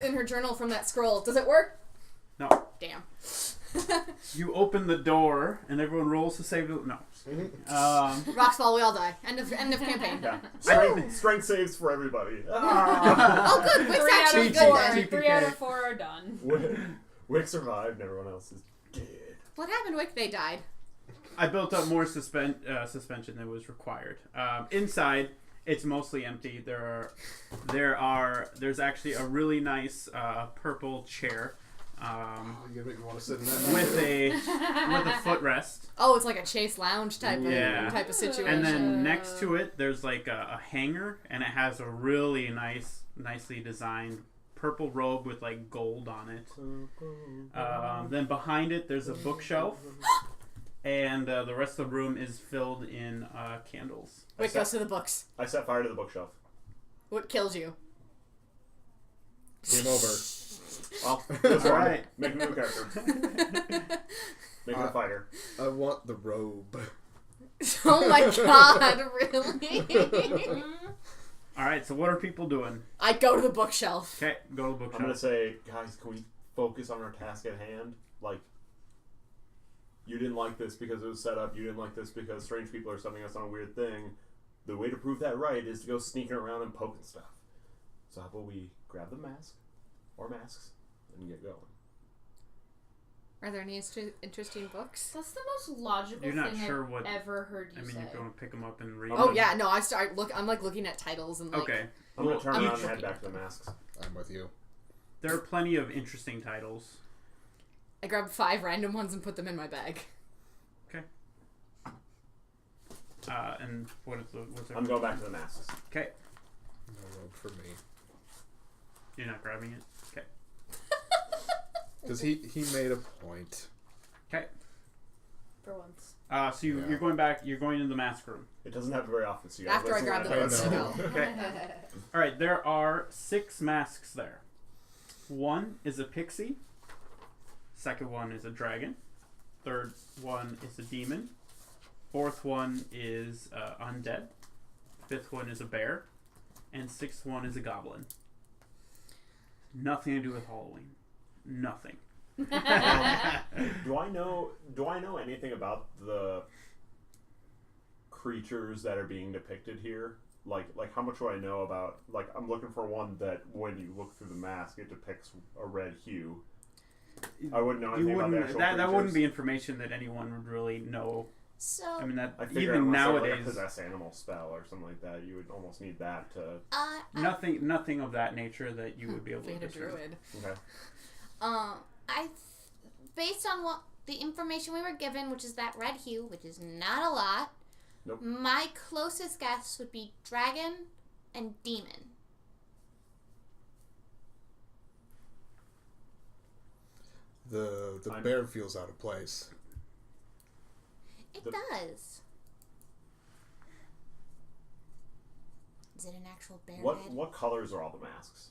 within her journal from that scroll. Does it work? No. Damn. You open the door, and everyone rolls to save the... No. Rocks fall, we all die. End of campaign. Yeah. Strength saves for everybody. Oh, good. Wick's actually good then. 3 out of 4 are done. Wick survived, and everyone else is dead. What happened, Wick? They died. I built up more suspension than was required. Inside, it's mostly empty. There's actually a really nice purple chair. You want to sit in that with a footrest. Oh, it's like a Chase Lounge type of situation. And then next to it, there's like a hanger, and it has a really nicely designed purple robe with like gold on it. Then behind it, there's a bookshelf, and the rest of the room is filled in candles. Wick goes to the books. I set fire to the bookshelf. What kills you? Game over. Well, that's All right. right. Make a new character. Make it a fighter. I want the robe. Oh my god, really? Alright, so what are people doing? I go to the bookshelf. Okay, go to the bookshelf. I'm going to say, guys, can we focus on our task at hand? Like, you didn't like this because it was set up. You didn't like this because strange people are sending us on a weird thing. The way to prove that right is to go sneaking around and poking stuff. So how about we grab the mask, or masks, and get going. Are there any interesting books? That's the most logical You're not thing sure I've what, ever heard you I mean, say. you're going to pick them up and read Oh them. yeah, no, I'm like looking at titles and like... Okay. I'm going to turn I'm around and looking head back to the masks. I'm with you. There are plenty of interesting titles. I grabbed 5 random ones and put them in my bag. Okay. And what's I'm going back to the masks. Okay. No robe for me. You're not grabbing it? Okay. Because he made a point. Okay. For once. So you're going back, you're going into the mask room. It doesn't happen very often, so you guys After I grab the books, you go. Okay. Alright, there are 6 masks there. One is a pixie. Second one is a dragon. Third one is a demon. Fourth one is undead. Fifth one is a bear. And sixth one is a goblin. Nothing to do with Halloween. Nothing. Do I know anything about the creatures that are being depicted here? Like how much do I know about? Like, I'm looking for one that when you look through the mask, it depicts a red hue. I wouldn't know anything about the actual creatures. That wouldn't be information that anyone would really know. So I mean, that I figure even unless they were nowadays, like a possess animal spell or something like that, you would almost need that to. nothing of that nature that you would be able to Fade a discern. druid. Okay. Based on what the information we were given, which is that red hue, which is not a lot. Nope. My closest guess would be dragon and demon. The bear feels out of place. It does. Is it an actual bear head? What colors are all the masks?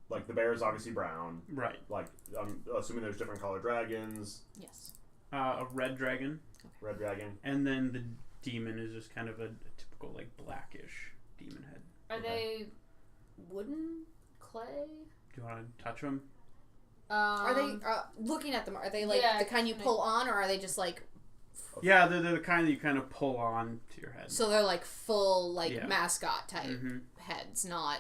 Like, the bear is obviously brown. Right. Like, I'm assuming there's different color dragons. Yes. A red dragon. Red dragon. And then the demon is just kind of a typical, like, blackish demon head. Are they wooden? Clay? Do you want to touch them? Are they, looking at them, are they like the kind you pull on, or are they just like... Yeah, they're the kind that you kind of pull on to your head. So they're like full, like, mascot type Mm-hmm. heads, not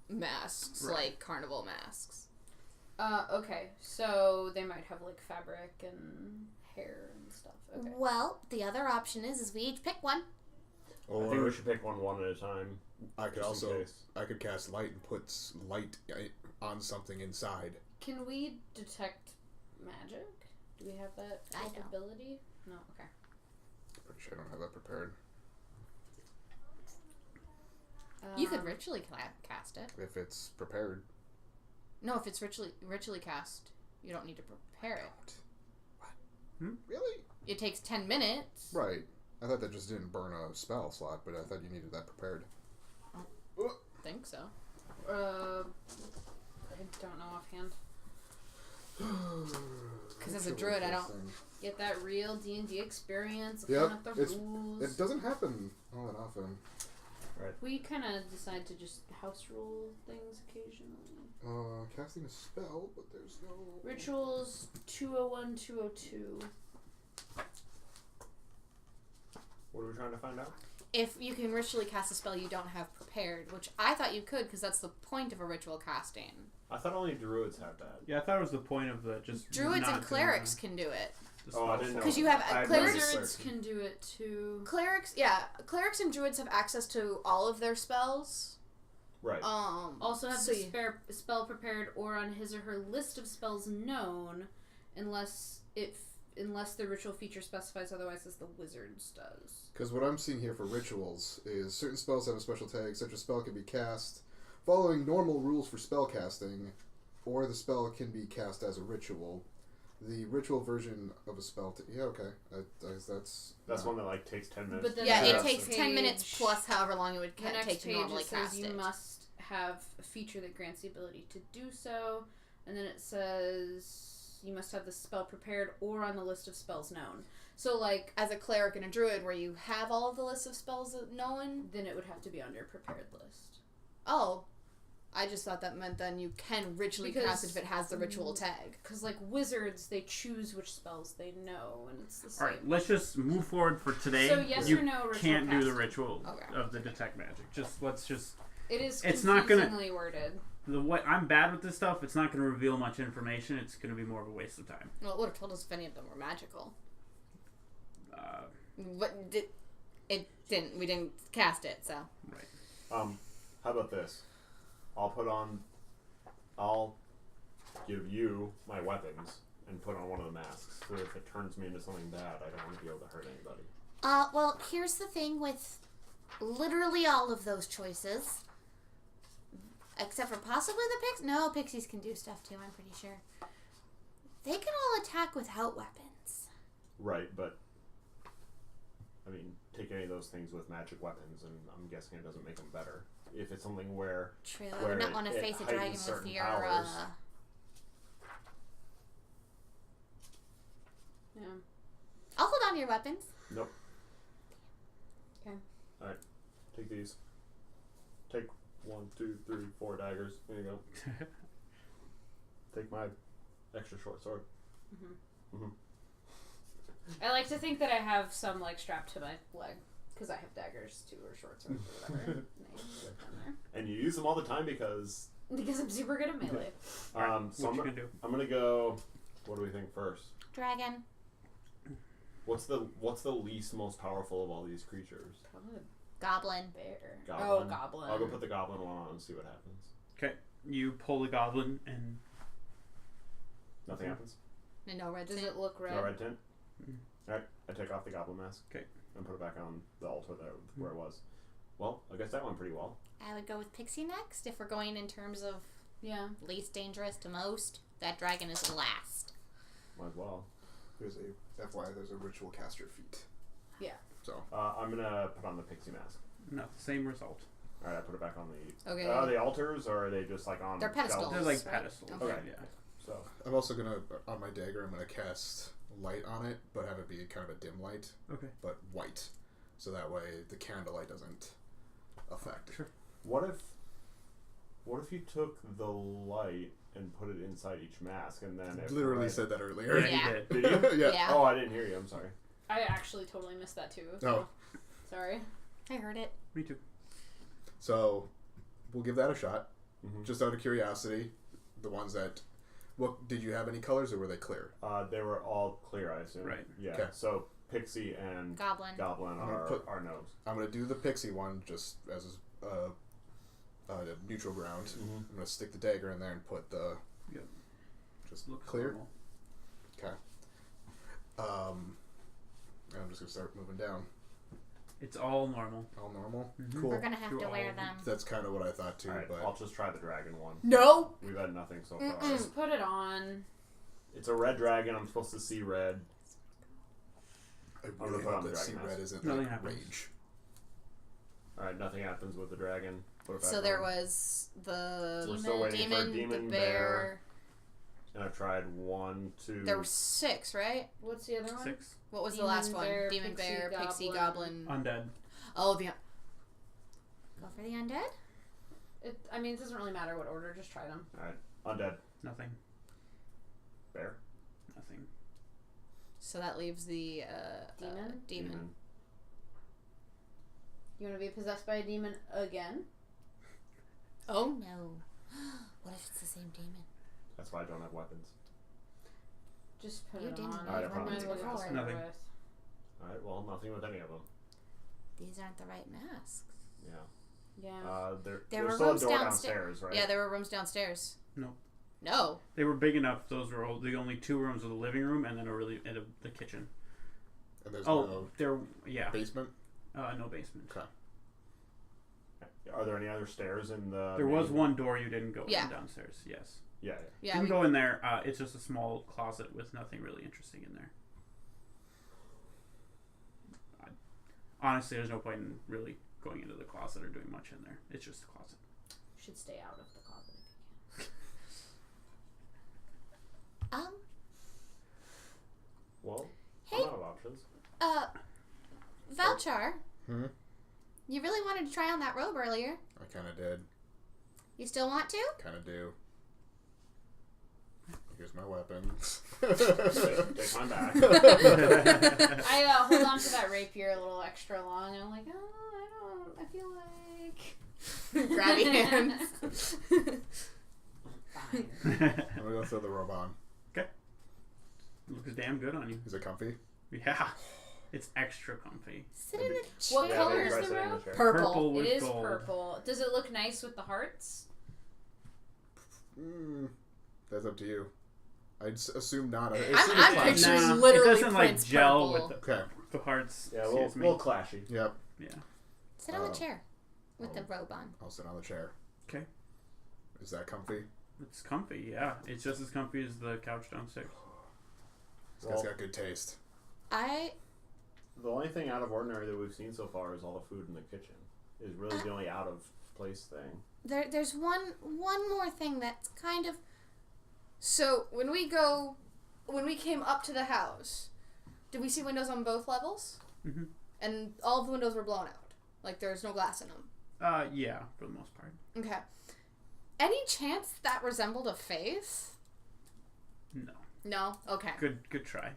masks, like carnival masks. Okay. So they might have like fabric and hair and stuff. Okay. Well, the other option is we each pick one. Or I think we should pick one at a time. I could just in also case. I could cast light and put light on something inside. Can we detect magic? Do we have that I don't. ability? No. Okay. Pretty sure I don't have that prepared. You could ritually cast it. If it's prepared. No, if it's ritually cast, you don't need to prepare it. What? Really? It takes 10 minutes. Right. I thought that just didn't burn a spell slot, but I thought you needed that prepared. I think so. I don't know offhand. Because as a druid, I don't... Get that real D&D experience. Yep, Looking at the rules. it doesn't happen all that often. Right. We kind of decide to just house rule things occasionally. Casting a spell, but there's no... Rituals 201, 202. What are we trying to find out? If you can ritually cast a spell you don't have prepared, which I thought you could because that's the point of a ritual casting. I thought only druids had that. Yeah, I thought it was the point of the just Druids not and clerics can do it. Oh, I didn't know. Because you have clerics. Wizards can do it too. Clerics and druids have access to all of their spells. Right. Also have the spell prepared or on his or her list of spells known, unless the ritual feature specifies otherwise, as the wizard's does. Because what I'm seeing here for rituals is certain spells have a special tag. Such a spell can be cast following normal rules for spell casting, or the spell can be cast as a ritual. The ritual version of a spell... That's one that like takes 10 minutes. But it takes 10 minutes plus however long it would take to normally cast it. You must have a feature that grants the ability to do so, and then it says you must have the spell prepared or on the list of spells known. So, like, as a cleric and a druid, where you have all of the lists of spells known, then it would have to be on your prepared list. Oh. I just thought that meant then you can ritually cast it if it has the ritual tag. Because, like, wizards, they choose which spells they know, and it's the same. Alright, let's just move forward for today. So, yes or no, ritual can't casting. do the ritual of the detect magic. Let's just... It is it's not gonna, worded. I'm bad with this stuff. It's not going to reveal much information. It's going to be more of a waste of time. Well, it would have told us if any of them were magical. But it didn't. We didn't cast it, so. Right. How about this? I'll give you my weapons and put on one of the masks. So if it turns me into something bad, I don't want to be able to hurt anybody. Well, here's the thing with literally all of those choices. Except for possibly the pixies. No, pixies can do stuff too, I'm pretty sure. They can all attack without weapons. Right, but... I mean, take any of those things with magic weapons, and I'm guessing it doesn't make them better. If it's something where... True, I would not want to face a dragon with your... powers. Yeah. I'll hold on to your weapons. Nope. Okay. Alright, take these. Take 1, 2, 3, 4 daggers. There you go. Take my extra short sword. I like to think that I have some, like, strapped to my leg. Because I have daggers, too, or short swords, or whatever. And you use them all the time because... Because I'm super good at melee. So what you can do? I'm gonna go... What do we think first? Dragon. What's the least most powerful of all these creatures? Probably Goblin. bear. Goblin. Oh, goblin. I'll go put the goblin one on and see what happens. Okay, you pull the goblin and... Nothing happens? No red Does tint. it look red? No red tint? Alright, I take off the goblin mask. Okay. And put it back on the altar there where it was. Well, I guess that went pretty well. I would go with Pixie next if we're going in terms of least dangerous to most. That dragon is last. Might as well. There's a ritual caster feat. Yeah. So I'm gonna put on the pixie mask. No, same result. Alright, I put it back on the... Okay. Are they altars or are they just like on... They're pedestals. shelves? They're like Right. pedestals. Okay. Yeah. So... I'm also gonna, on my dagger, I'm gonna cast light on it, but have it be kind of a dim light. Okay. But white. So that way the candlelight doesn't affect. Sure. What if you took the light and put it inside each mask and then... Literally said that earlier. Yeah, Yeah. you did. Did you? Yeah. Oh, I didn't hear you. I'm sorry. I actually totally missed that too. So. Oh. Sorry. I heard it. Me too. So we'll give that a shot. Mm-hmm. Just out of curiosity, the ones that... did you have any colors or were they clear? They were all clear, I assume. Right. Yeah. Okay. So Pixie and Goblin. are nose. I'm going to do the pixie one just as a neutral ground. Mm-hmm. I'm going to stick the dagger in there and put the... Yep. Just Looks clear. normal. Okay. And I'm just going to start moving down. It's all normal. All normal? Mhm. Cool. We're gonna have Through to all wear of them. That's kind of what I thought too, Alright, but... I'll just try the dragon one. No. We've had nothing so Mm-mm. far. Just put it on. It's a red dragon. I'm supposed to see red. I gonna really put on hope the that see dragon red mask. isn't Nothing like happens. rage. Alright, nothing happens with the dragon. Put it back So there on. was the We're still waiting for demon, demon, the bear. And I've tried 1, 2... There were 6, right? What's the other one? 6. What was Demon, the last one? bear, Demon, pixie, bear, pixie, goblin. goblin. Undead. Oh, the Go for the undead. It doesn't really matter what order. Just try them. All right, undead. Nothing. Bear. Nothing. So that leaves the Demon? You want to be possessed by a demon again? Oh no. What if it's the same demon? That's why I don't have weapons. Just put You it didn't on. have I don't weapons have before. Nothing. All right, well, nothing with any of them. These aren't the right masks. Yeah. Yeah. There There's were still a rooms door downstairs. downstairs, right? Yeah, there were rooms downstairs. No. No. They were big enough. Those were the only 2 rooms with a living room and then the kitchen. And there's yeah. basement? No basement. Okay. Are there any other stairs in the... There was one door you didn't go Yeah. in downstairs, yes. Yeah. Yeah. You can go in there. It's just a small closet with nothing really interesting in there. Honestly, there's no point in really going into the closet or doing much in there. It's just a closet. You should stay out of the closet if you Well, Hey. I'm out of options. Valchar. Hmm? You really wanted to try on that robe earlier. I kind of did. You still want to? Kind of do. Here's my weapon. Take mine back. can. I hold on to that rapier a little extra long. And I'm like, I feel like... Grab your hands. Fine. I'm gonna go throw the robe on. Looks damn good on you. Is it comfy? Yeah. It's extra comfy. Sit in the chair. What color maybe is try the sitting in robe? chair. Purple. with It is gold. purple. Does it look nice with the hearts? That's up to you. I'd assume not. I'm picturing Nah, literally it doesn't Prince like gel Purple. with Okay. the hearts. Yeah, a Excuse me. little clashy. Yep. Yeah. Sit on the chair with the robe on. I'll sit on the chair. Okay. Is that comfy? It's comfy, yeah. It's just as comfy as the couch downstairs. This guy's got good taste. The only thing out of ordinary that we've seen so far is all the food in the kitchen. Is really the only out of place thing. There's one more thing that's kind of... So when we came up to the house, did we see windows on both levels? Mm-hmm. And all of the windows were blown out. Like there's no glass in them. Yeah, for the most part. Okay. Any chance that resembled a face? No. No? Okay. Good try.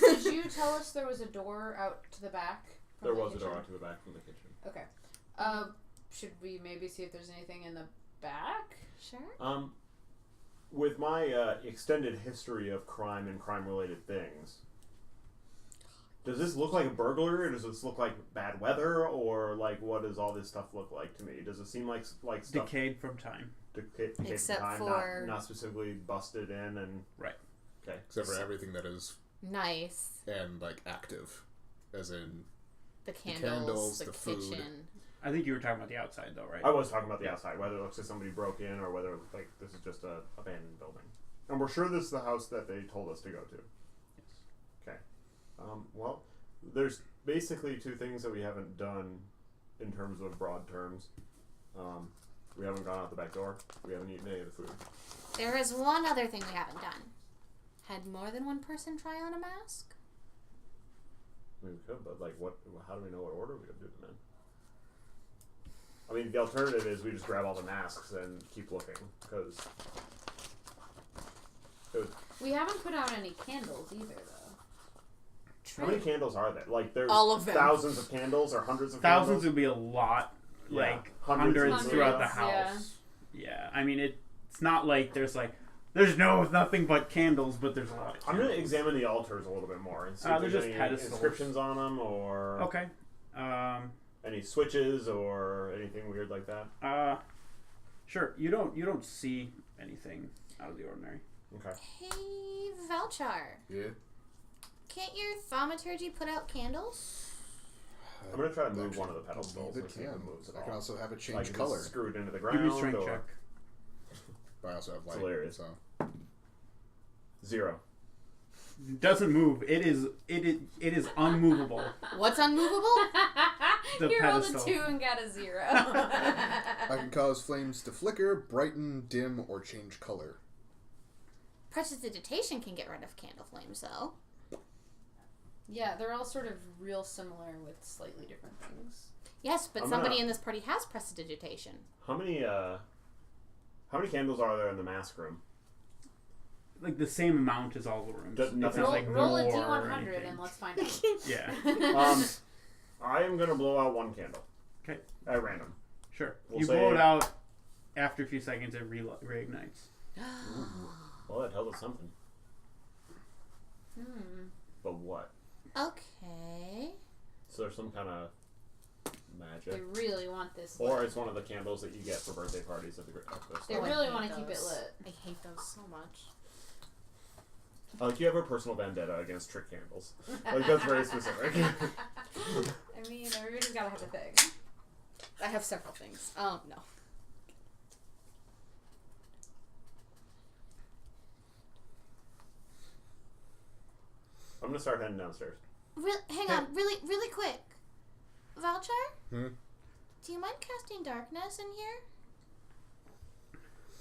Did you tell us there was a door out to the back? There was a door out to the back from the kitchen. Okay. Should we maybe see if there's anything in the back? Sure. With my extended history of crime and crime-related things, does this look like a burglary, or does this look like bad weather, or like what does all this stuff look like to me? Does it seem like stuff Decayed from time. decayed Except from time, for- not specifically busted in and Right. Okay. Except for everything that is Nice. and like active, as in The candles, candles, the the food. kitchen. I think you were talking about the outside, though, right? I was talking about the outside, whether it looks like somebody broke in or whether like this is just a abandoned building. And we're sure this is the house that they told us to go to. Yes. Okay. Well, there's basically 2 things that we haven't done in terms of broad terms. We haven't gone out the back door. We haven't eaten any of the food. There is one other thing we haven't done. Had more than one person try on a mask? I mean, we could, but like, what? How do we know what order we would do them in? I mean, the alternative is we just grab all the masks and keep looking, because We haven't put out any candles either, though. how many candles are there? Like, there's All of them. thousands of candles or hundreds of Thousands candles? would be a lot. Yeah. Like Hundreds hundreds and throughout the hundreds, house. Yeah. I mean, it's not like there's nothing but candles, but there's a lot of I'm candles. going to examine the altars a little bit more and see if They're there's just any pedestals. inscriptions on them or Okay. any switches or anything weird like that. Sure. You don't see anything out of the ordinary. Okay. Hey, Valchar. yeah. Can't your thaumaturgy put out candles? I'm going to try to move one of the pedestals It and see if can. it moves at I all. can also have it change like, color. Is it screwed into the ground? Give me a strength or check. But I also have light. hilarious. So 0. It doesn't move. It is unmovable. What's unmovable? The You rolled a pedestal. 2 and got a 0. I can cause flames to flicker, brighten, dim, or change color. Prestidigitation can get rid of candle flames, though. Yeah, they're all sort of real similar with slightly different things. Yes, but somebody in this party has prestidigitation. How many candles are there in the mask room? Like the same amount as all the rooms. Nothing Roll a more D100 or anything. and let's find out. Yeah. I am gonna blow out one candle. Okay. At random. Sure. We'll You say- blow it out. After a few seconds, it reignites. Well, that tells us something. But what? Okay. So there's some kind of They magic. really want this Or lit. it's one of the candles that you get for birthday parties at the They Oh, I really hate want to keep it those. lit. I hate those so much. Like, you have a personal vendetta against trick candles. Like, that's very specific. I mean, everybody's gotta have a thing. I have several things. No. I'm gonna start heading downstairs. Hang on, really quick. Valchar? Hmm? Do you mind casting darkness in here?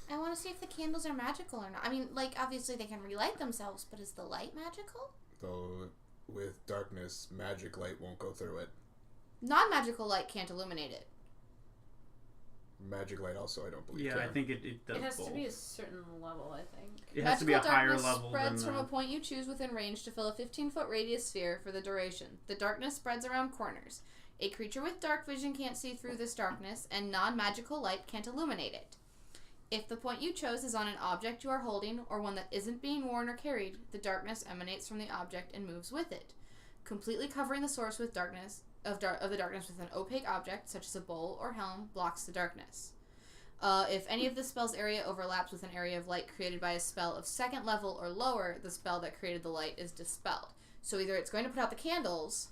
I want to see if the candles are magical or not. I mean, like, obviously they can relight themselves, but is the light magical? Though with darkness, magic light won't go through it. Non-magical light can't illuminate it. Magic light also, I don't believe. Yeah, can. I think it does It has both. to be a certain level, I think. It has to be a Magical higher darkness level spreads than from a point you choose within range to fill a 15-foot radius sphere for the duration. The darkness spreads around corners. A creature with dark vision can't see through this darkness, and non-magical light can't illuminate it. If the point you chose is on an object you are holding, or one that isn't being worn or carried, the darkness emanates from the object and moves with it, completely covering the source with darkness of the darkness with an opaque object, such as a bowl or helm, blocks the darkness. If any of the spell's area overlaps with an area of light created by a spell of second level or lower, the spell that created the light is dispelled. So either it's going to put out the candles,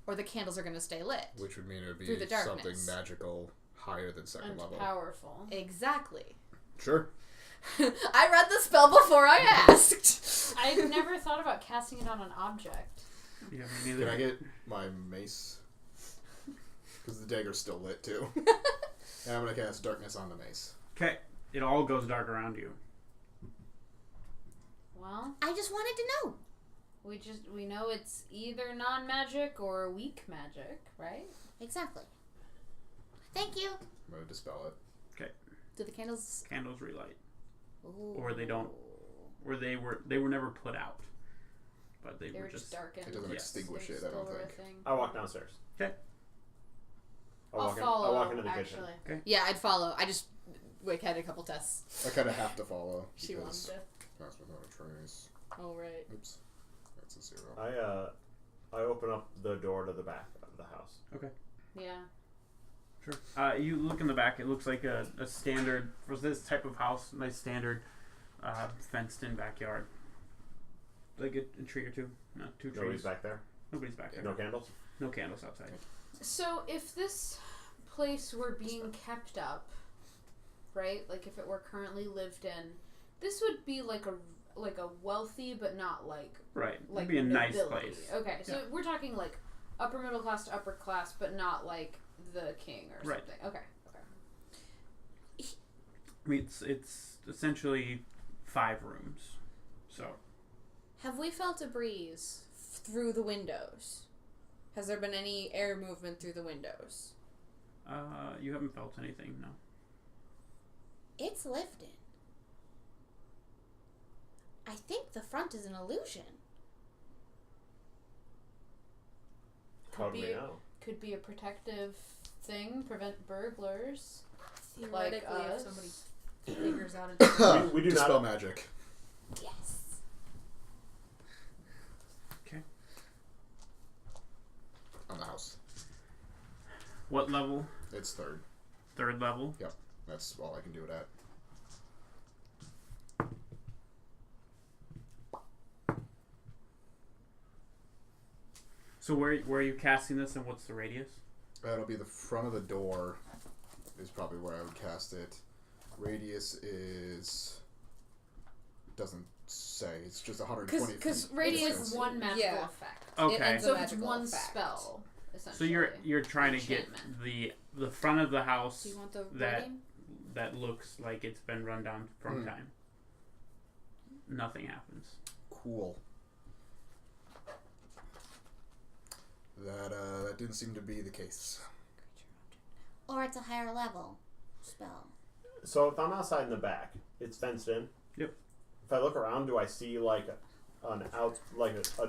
or the candles are going to stay lit. Which would mean it would be Through the something darkness. magical higher than second And level. powerful. Exactly. Sure. I read the spell before I asked. I've never thought about casting it on an object. Yeah, me neither. Can I get my mace? Because the dagger's still lit too. And I'm gonna cast darkness on the mace. Okay. It all goes dark around you. Well, I just wanted to know. we know it's either non-magic or weak magic, right? Exactly. Thank you. I'm gonna dispel it. Do the candles... Candles relight. Ooh. Or they don't. Or they were never put out. But they They were were just darkened. It doesn't Yes. extinguish They it, I don't still were a think. thing. I walk downstairs. Okay. I'll I follow, walk into the kitchen. actually. Yeah, I'd follow. I just had a couple tests. I kind of have to follow. She wanted because to. pass without a trace. Oh, right. Oops. That's a 0. I open up the door to the back of the house. Yeah. Sure. You look in the back. It looks like a standard for this type of house. Nice standard fenced-in backyard. Like a tree or two. No, two trees. Nobody's back there. Nobody's back there. No candles. No candles outside. So if this place were being kept up, right? Like if it were currently lived in, this would be like a wealthy but not like Right. like It'd be a nice nobility. place. Okay, so Yeah. we're talking like upper middle class to upper class, but not like the king or Right. something. Okay. I mean, it's essentially 5 rooms. So Have we felt a breeze through the windows? Has there been any air movement through the windows? you haven't felt anything, no. It's lifted. I think the front is an illusion. How do be- we know? Could be a protective thing, prevent burglars. Theoretically, Like if us. somebody figures out a... We do Dispel not. magic. Yes. On the house. What level? It's 3rd. 3rd level? That's all I can do it at. So where are you casting this, and what's the radius? That'll be the front of the door. Is probably where I would cast it. Radius is doesn't say. It's just 120 Because feet. radius... It's like one magical yeah. effect. Okay. It ends So a if it's magical one effect. spell, So essentially. you're trying to get Enchantment. the front of the house Do you want the that wording? that looks like it's been run down from time. Nothing happens. Cool. That didn't seem to be the case. Or it's a higher level spell. So if I'm outside in the back, it's fenced in. Yep. If I look around, do I see like a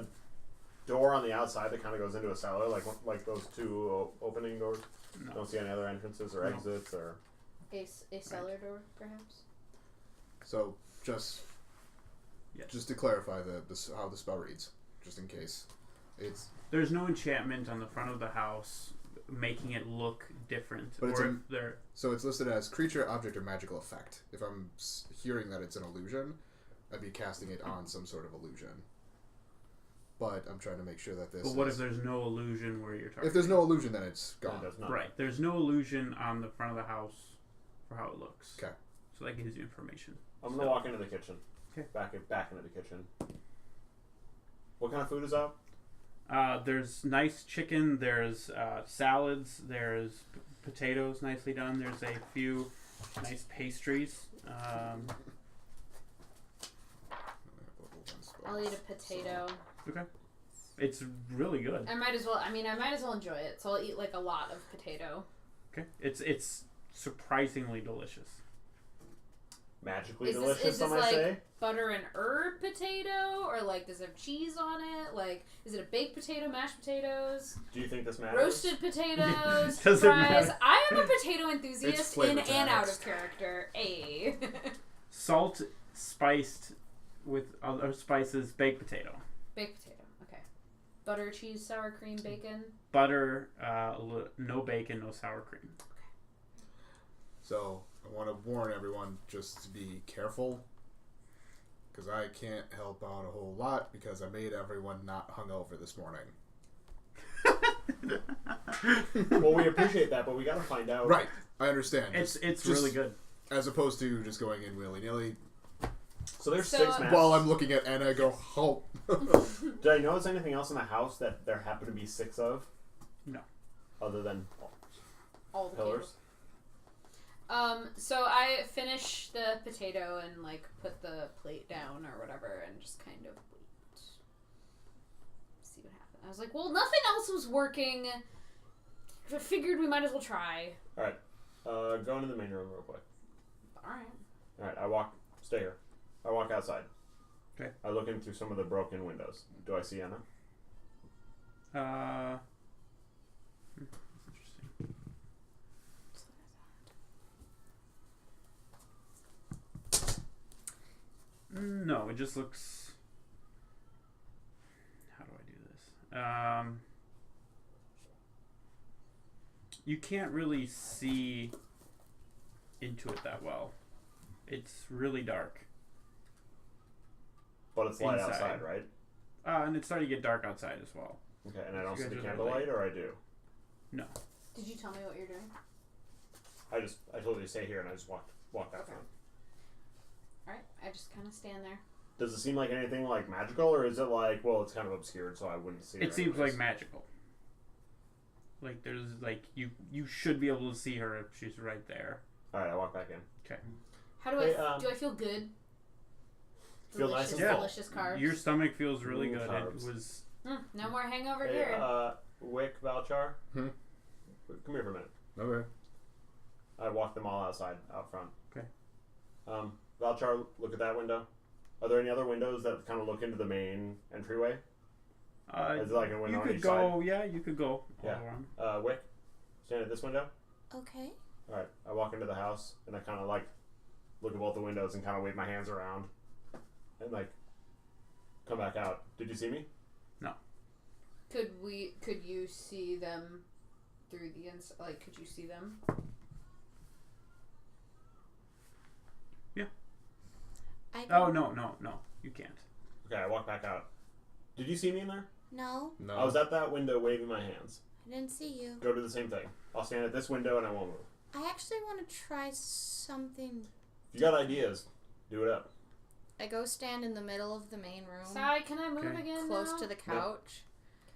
door on the outside that kind of goes into a cellar, like those two opening doors? No. Don't see any other entrances or No. exits or. A cellar door, perhaps. So just to clarify how the spell reads, just in case, there's no enchantment on the front of the house making it look different. But So it's listed as creature, object, or magical effect. If I'm hearing that it's an illusion, I'd be casting it on some sort of illusion. But I'm trying to make sure that this. But what if there's no illusion where you're targeting? If there's no illusion, then it's gone. Right. There's no illusion on the front of the house for how it looks. Okay. So that gives you information. I'm gonna walk into the kitchen. Okay. Back into the kitchen. What kind of food is out? There's nice chicken. There's salads. There's potatoes nicely done. There's a few nice pastries. I'll eat a potato. Okay. It's really good. I might as well enjoy it. So I'll eat like a lot of potato. Okay. It's surprisingly delicious. Magically Is delicious, this some might say. Butter and herb potato, or like does it have cheese on it? Like, is it a baked potato, mashed potatoes, Do you think this matters? roasted potatoes, Does it fries? matter? I am a potato enthusiast flavor in and out text. of character. A Salt spiced with other spices, baked potato. baked potato. Okay. Butter, cheese, sour cream, bacon. Butter, no bacon, no sour cream. So I want to warn everyone just to be careful, because I can't help out a whole lot because I made everyone not hungover this morning. Well, we appreciate that, but we gotta find out. Right, I understand. It's Just really good. as opposed to just going in willy nilly. So there's So- 6 masks. While I'm looking at Anna, I go, "Oh." Did I notice anything else in the house that there happen to be 6 of? No. Other than All the pillars? So I finish the potato and like put the plate down or whatever and just kind of wait. See what happens. I was like, well, nothing else was working. I figured we might as well try. Alright. Go into the main room real quick. Alright. Alright, stay here. I walk outside. Okay. I look in through some of the broken windows. Do I see Anna? That's interesting. No, it just looks. How do I do this? You can't really see into it that well. It's really dark. But it's light Inside. outside, right? And it's starting to get dark outside as well. Okay, and I don't You see the guys are candlelight, or I do? No. Did you tell me what you're doing? I told you to stay here, and I just walked out Okay. front. Alright, I just kind of stand there. Does it seem like anything like magical, or is it like, well, it's kind of obscured, so I wouldn't see it? It seems like magical. Like there's like you should be able to see her if she's right there. Alright, I walk back in. Okay. How do Hey, do I feel good? Feel nice and full. Delicious carbs. Your stomach feels really Ooh, good. carbs. It was No more hangover Hey, here. Wick, Valchar? Hmm? Come here for a minute. Okay. I walk them all outside, out front. Okay. Valchar, look at that window. Are there any other windows that kind of look into the main entryway? Is it like a window you on could each go. Yeah, you could go all Yeah. around. Wick, stand at this window. Okay. Alright, I walk into the house, and I kind of like look at both the windows and kind of wave my hands around. And like, come back out. Did you see me? Could you see them through the inside? Like, could you see them? I Oh don't, no, you can't. Okay, I walk back out. Did you see me in there? No, No. I was at that window waving my hands. I didn't see you. Go do the same thing. I'll stand at this window and I won't move. I actually want to try something. If you got ideas, do it up. I go stand in the middle of the main room, Sai, can I move Okay. again? close now? to the couch,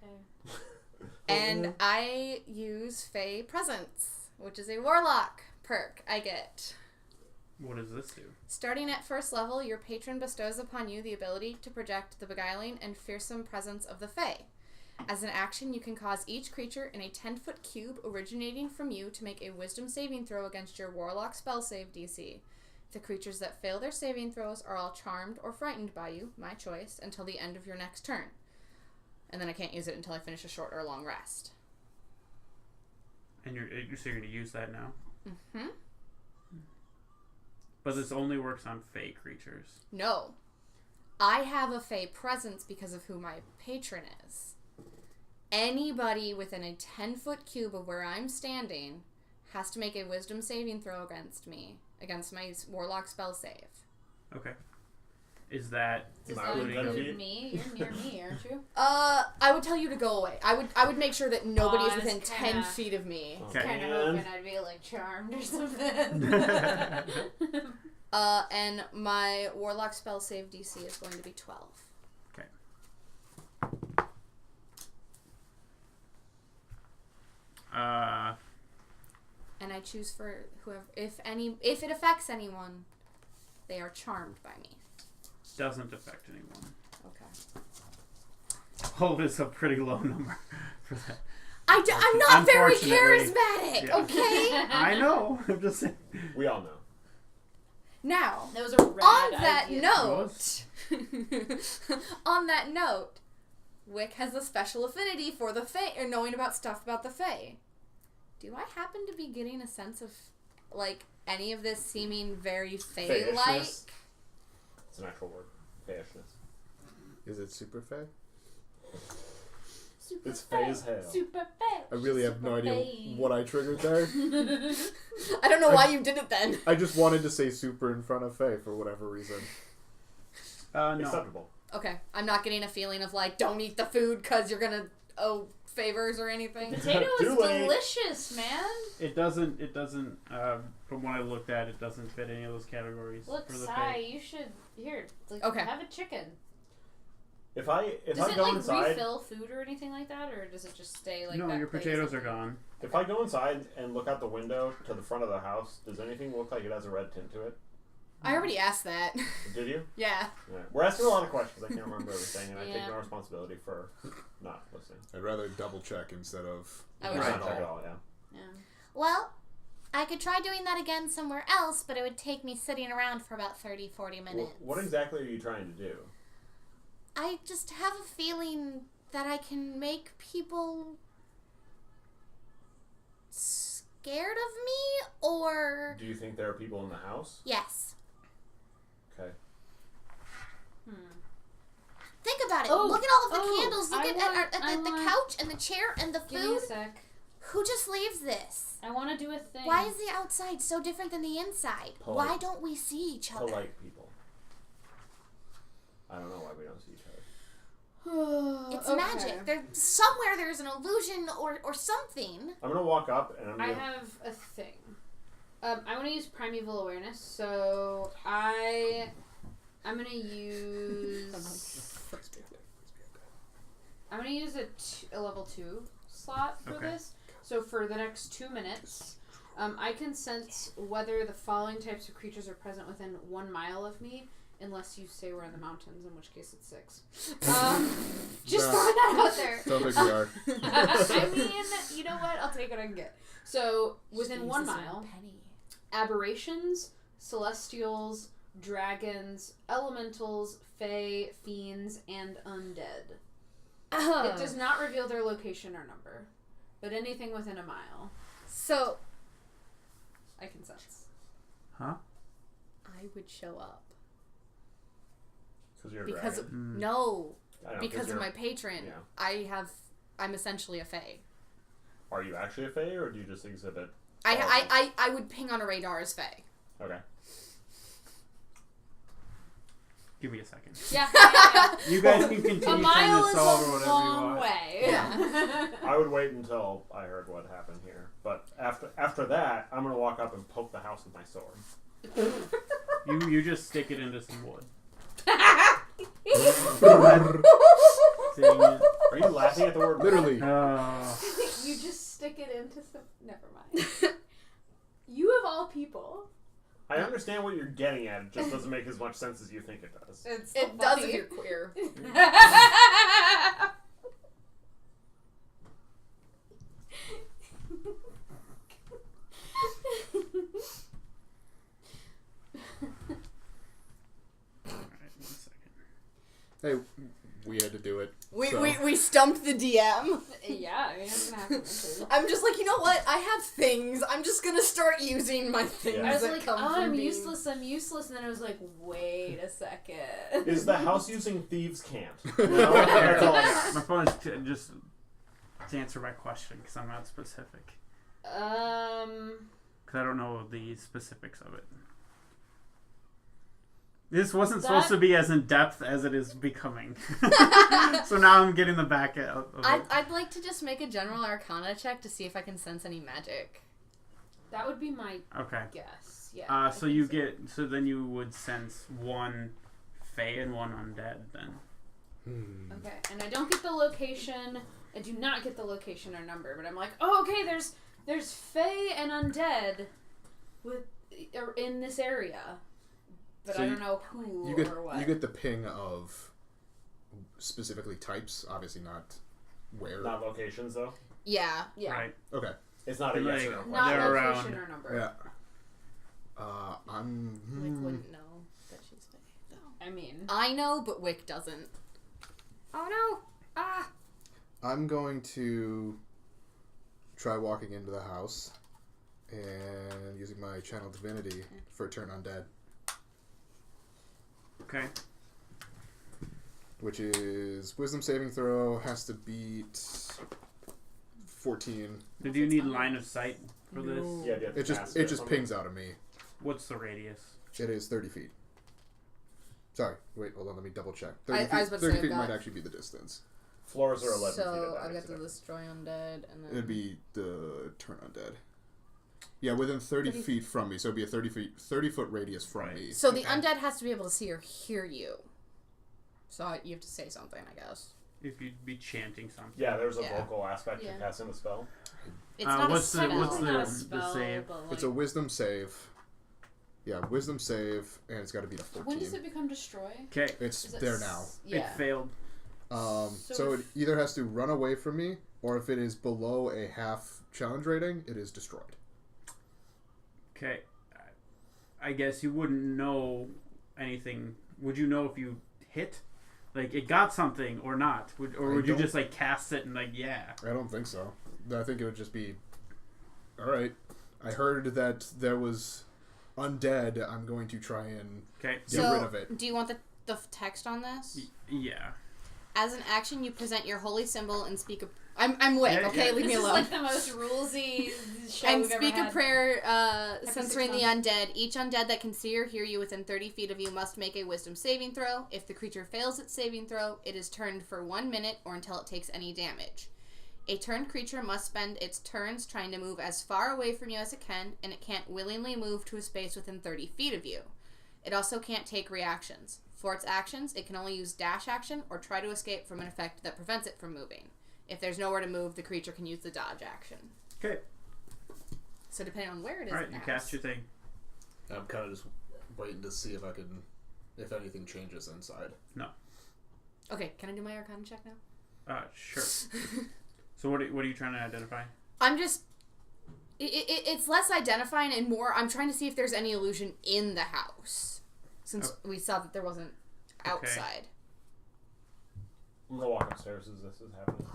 Okay. and I use Fey Presence, which is a warlock perk I get. What does this do? Starting at first level, your patron bestows upon you the ability to project the beguiling and fearsome presence of the Fae. As an action, you can cause each creature in a 10-foot cube originating from you to make a wisdom saving throw against your warlock spell save DC. The creatures that fail their saving throws are all charmed or frightened by you, my choice, until the end of your next turn. And then I can't use it until I finish a short or long rest. And you're going to use that now? Mm-hmm. But this only works on fey creatures. No. I have a fey presence because of who my patron is. Anybody within a 10-foot cube of where I'm standing has to make a wisdom saving throw against my warlock spell save. Okay. Is that Does that including include me? You're near me, aren't you? I would tell you to go away. I would make sure that nobody is I was within 10 kinda- feet of me. Okay. Kind of hoping I'd be like charmed or something. And my warlock spell save DC is going to be 12. And I choose for whoever, if it affects anyone, they are charmed by me. Doesn't affect anyone. Okay. 12 is a pretty low number for that. I'm not very Unfortunately, charismatic, yeah. okay? I know. I'm just saying. We all know. Now, That was a rad on that idea. note, on that note, Wick has a special affinity for the Fae, or knowing about stuff about the Fae. Do I happen to be getting a sense of, like, any of this seeming very Fae-like? Fae-ishness. It's an actual word. Fae-ishness. Is it super fey? Super It's Fae as hell. Super Fae. I really have no idea what I triggered there. I don't know why you did it then. I just wanted to say super in front of fey for whatever reason. No. Acceptable. Okay, I'm not getting a feeling of, like, don't eat the food because you're gonna owe favors or anything. Potato is Too late. delicious, man. It doesn't, from what I looked at, it doesn't fit any of those categories Look, for the Sai, Fae. you should like, Okay. have a chicken. If I Does it go like inside, refill food or anything like that, or does it just stay like No, that? your plays potatoes on are it? gone. if I go inside and look out the window to the front of the house, does anything look like it has a red tint to it? I already asked that. Did you? Yeah. Yeah. We're asking a lot of questions. I can't remember everything, and I take Yeah. no responsibility for not listening. I'd rather double check instead of I I would can't at check it all. all. Yeah. Yeah. Well, I could try doing that again somewhere else, but it would take me sitting around for about 30, 40 minutes. What exactly are you trying to do? I just have a feeling that I can make people scared of me, or... Do you think there are people in the house? Yes. Okay. Think about it. Oh, Look at all of the oh, candles. Look I at want- the couch and the chair and the Give me a food. sec. Who just leaves this? I want to do a thing. Why is the outside so different than the inside? Polite. Why don't we see each other? Polite people. I don't know why we don't see each other. It's magic. Somewhere there's an illusion or something. I'm gonna walk up and I'm I gonna. have a thing. I want to use primeval awareness, so I'm gonna use. I'm gonna use a level 2 slot for Okay. this. So for the next 2 minutes, I can sense whether the following types of creatures are present within 1 mile of me, unless you say we're in the mountains, in which case it's 6. Just No. throwing that out there. Don't think we are. I mean, you know what? I'll take what I can get. So within 1 mile, aberrations, celestials, dragons, elementals, fae, fiends, and undead. It does not reveal their location or number, but anything within 1 mile, So, I can sense. Huh? I would show up. Because you're a Because, dragon. no, I know, because of you're- my patron. Yeah. I'm essentially a fae. Are you actually a fae, or do you just exhibit? I would ping on a radar as fae. Okay. Give me a second. Yeah. You guys can continue A trying mile to is solve or a whatever you long want. way. Yeah. I would wait until I heard what happened here, but after that, I'm gonna walk up and poke the house with my sword. You just stick it into some wood. Seeing it. Are you laughing at the word? Literally. You just stick it into some. Never mind. You of all people. I understand what you're getting at. It just doesn't make as much sense as you think it does. It's It does if you're queer. Hey, we had to do it. We stumped the DM. Yeah, I mean, it's gonna happen eventually. I'm just like, you know what? I have things. I'm just gonna start using my things Yeah. I was that like, come oh, from I'm being- useless, and then I was like, wait a second. Is the house using thieves' can't? You know? That's all I got. My phone is just to answer my question because I'm not specific. Because I don't know the specifics of it. This wasn't supposed to be as in depth as it is becoming. So now I'm getting the back of it. I'd like to just make a general arcana check to see if I can sense any magic. That would be my Okay. guess. Yeah. So you get. So then you would sense one Fey and one undead then. Okay, and I don't get the location. I do not get the location or number, but I'm like, oh, okay. There's Fey and undead in this area, but So I don't know who or what. You get the ping of specifically types, obviously not where. Not locations, though. Yeah. Yeah. Right. Okay. It's not a yes or no question. Not They're location around. or number. Yeah. I'm. Wick wouldn't know that she's Fae, though. I mean, I know, but Wick doesn't. Oh no! Ah! I'm going to try walking into the house and using my channel divinity for a turn undead, Okay. which is wisdom saving throw has to beat 14. Did you need line of sight for this? Yeah, do you have to It just cast it or just something? pings out of me. What's the radius? It is 30 feet. Sorry, wait, hold on, let me double check. I 30 was feet, about to 30 say, feet I've might got- actually be the distance. Floors are 11 feet So at I that got to exit. destroy undead, and then It'd be the turn undead. Yeah, within 30 feet from me, so it'd be a 30 foot radius from me. So the Okay. undead has to be able to see or hear you. So you have to say something, I guess. If you'd be chanting something. Yeah, there's a Yeah. vocal aspect Yeah. to casting a spell. It's not what's a the- spell. what's it's the- not a spell, save? but, like, It's a wisdom save. Yeah, wisdom save, and it's got to beat a 14. when does it become destroy? Okay. It's Is it there now. Yeah. It failed. So So it either has to run away from me, or if it is below a half challenge rating, it is destroyed. Okay. I guess you wouldn't know anything. Would you know if you hit? Like, it got something or not? Or I would you don't- just, like, cast it and, like, yeah? I don't think so. I think it would just be, alright, I heard that there was undead, I'm going to try and Okay. get rid of it. Do you want the text on this? Yeah. As an action, you present your holy symbol and speak a... I'm Wick, Yeah, okay? yeah. Leave me This is alone. like the most rulesy show And we've speak ever a had. prayer for censoring 6 the undead. Each undead that can see or hear you within 30 feet of you must make a wisdom saving throw. If the creature fails its saving throw, it is turned for 1 minute or until it takes any damage. A turned creature must spend its turns trying to move as far away from you as it can, and it can't willingly move to a space within 30 feet of you. It also can't take reactions. For its actions, it can only use dash action or try to escape from an effect that prevents it from moving. If there's nowhere to move, the creature can use the dodge action. Okay. So depending on where it is Alright, in you the cast house. your thing. I'm kind of just waiting to see if anything changes inside. Okay, can I do my Arcana check now? Sure. So what are you trying to identify? I'm just... It's less identifying and more... I'm trying to see if there's any illusion in the house. Since we saw that there wasn't outside. I'm gonna walk upstairs as this is happening.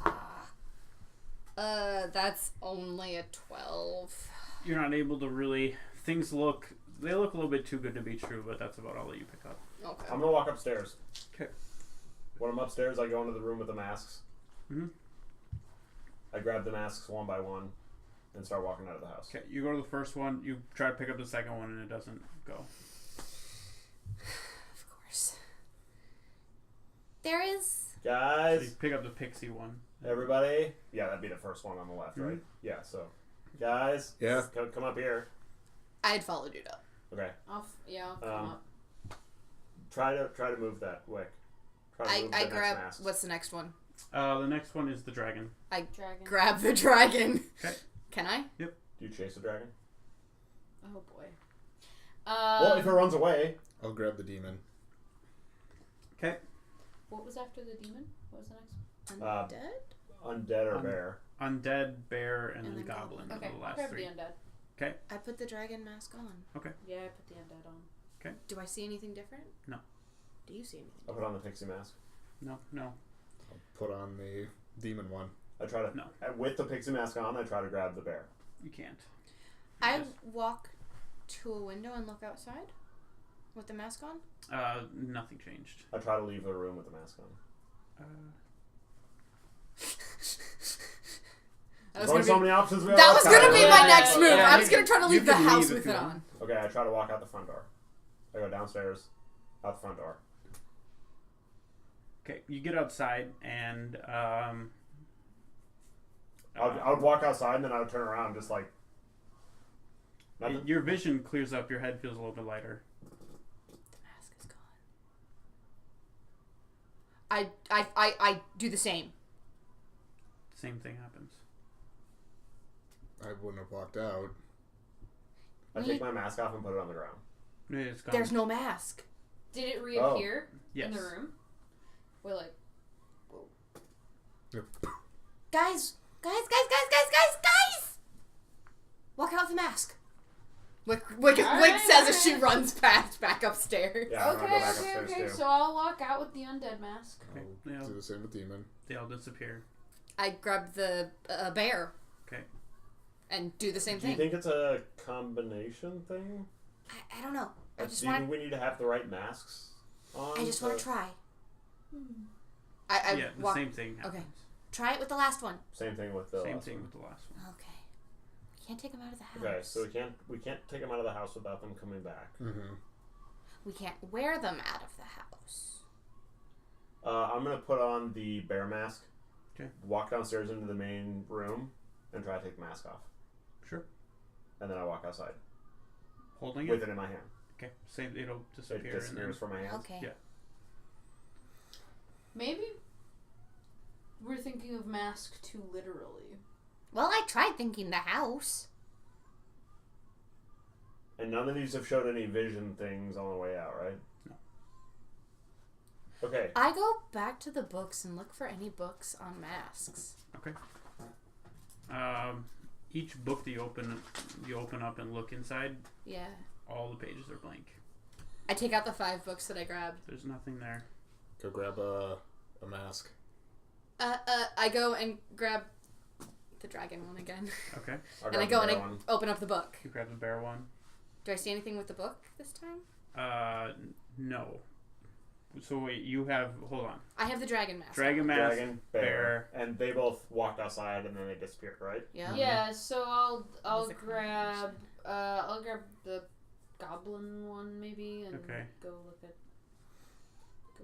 That's only a 12. You're not able to really... They look a little bit too good to be true, but that's about all that you pick up. Okay. I'm gonna walk upstairs. 'Kay. When I'm upstairs, I go into the room with the masks. Mhm. I grab the masks one by one and start walking out of the house. Okay, you go to the first one, you try to pick up the second one, and it doesn't go. Of course. There is... So Guys, you pick up the pixie one. everybody. Yeah, that'd be the first one on the left, right? Yeah, so. Guys. Yeah. Come up here. I had followed you up. Okay. I'll come Um, up. Try to move that wick. Try to move the I next grab... mask. What's the next one? The next one is the dragon. I Dragon. grab the dragon. Okay. Can I? Do you chase the dragon? Oh boy. Well, if it runs away. I'll grab the demon. Okay. What was after the demon? What was the next one? Undead? Undead or Un- bear. Undead, bear, and And then then goblin Okay, are the I'll last grab three. the undead. I put the dragon mask on. Yeah, I put the undead on. Do I see anything different? No. Do you see anything I'll put on the pixie mask. No. I'll put on the demon one. I try to with the pixie mask on. I try to grab the bear. You can't. I walk to a window and look outside with the mask on. Nothing changed. I try to leave the room with the mask on. That There's only so many options. That was gonna be my next move. Yeah, I was gonna try to leave the can house leave with if it you on. want. Okay, I try to walk out the front door. I go downstairs, out the front door. Okay, you get outside and I would walk outside and then I would turn around, just like. Nothing. your vision clears up. Your head feels a little bit lighter. The mask is gone. I do the same. Same thing happens. I wouldn't have walked out. I take my mask off and put it on the ground. It's gone. There's no mask. Did it reappear Yes. in the room? We're like, Guys! Walk out with the mask. Wick says as she runs past back upstairs. Yeah, I'm gonna go back upstairs too. So I'll walk out with the undead mask. Okay, I'll do the same with demon. they all disappear. I grab the bear. Okay. And do the same Do you thing. think it's a combination thing? I don't know. I just Do you want think we need to have the right masks on? I just want to try. I Yeah, the walk. same thing happens. Okay. Try it with the last one. Same thing with the Same last thing one. with the last one. Okay. We can't take them out of the house. Okay, so we can't take them out of the house without them coming back. Mm-hmm. We can't wear them out of the house. I'm gonna put on the bear mask. Okay. Walk downstairs into the main room and try to take the mask off. Sure. And then I walk outside Holding with it. it in my hand. Okay. Same. It'll So disappear. it disappears from my hand. Okay. Yeah. Maybe we're thinking of mask too literally. Well, I tried thinking the house. And none of these have showed any vision things on the way out, right? No. Okay. I go back to the books and look for any books on masks. Okay. Each book that you open up and look inside. Yeah. All the pages are blank. I take out the 5 books that I grabbed. There's nothing there. Go grab a mask. I go and grab the dragon one again. Okay. And I go and I open up the book. You grab the bear one. Do I see anything with the book this time? No. So wait, you have. Hold on. I have the dragon mask. Dragon mask. Dragon, bear, and they both walked outside and then they disappeared, right? Yeah. Yeah, so I'll That's a grab the goblin one maybe and Okay. go look at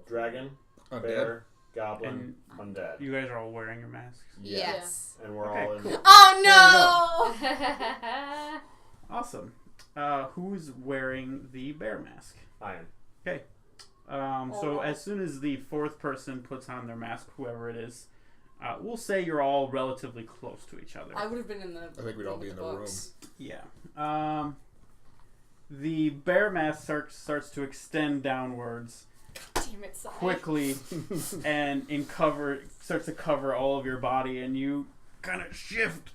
Dragon, Undead. bear, goblin, undead. You guys are all wearing your masks. Yes. And we're Okay, all in. cool. Oh no! Awesome. Who's wearing the bear mask? I am. Okay. So as soon as the 4th person puts on their mask, whoever it is, we'll say you're all relatively close to each other. I would have been in the. I think we'd all be in the room. Yeah. The bear mask starts to extend downwards Damn it, Sai. quickly and starts to cover all of your body, and you kind of shift.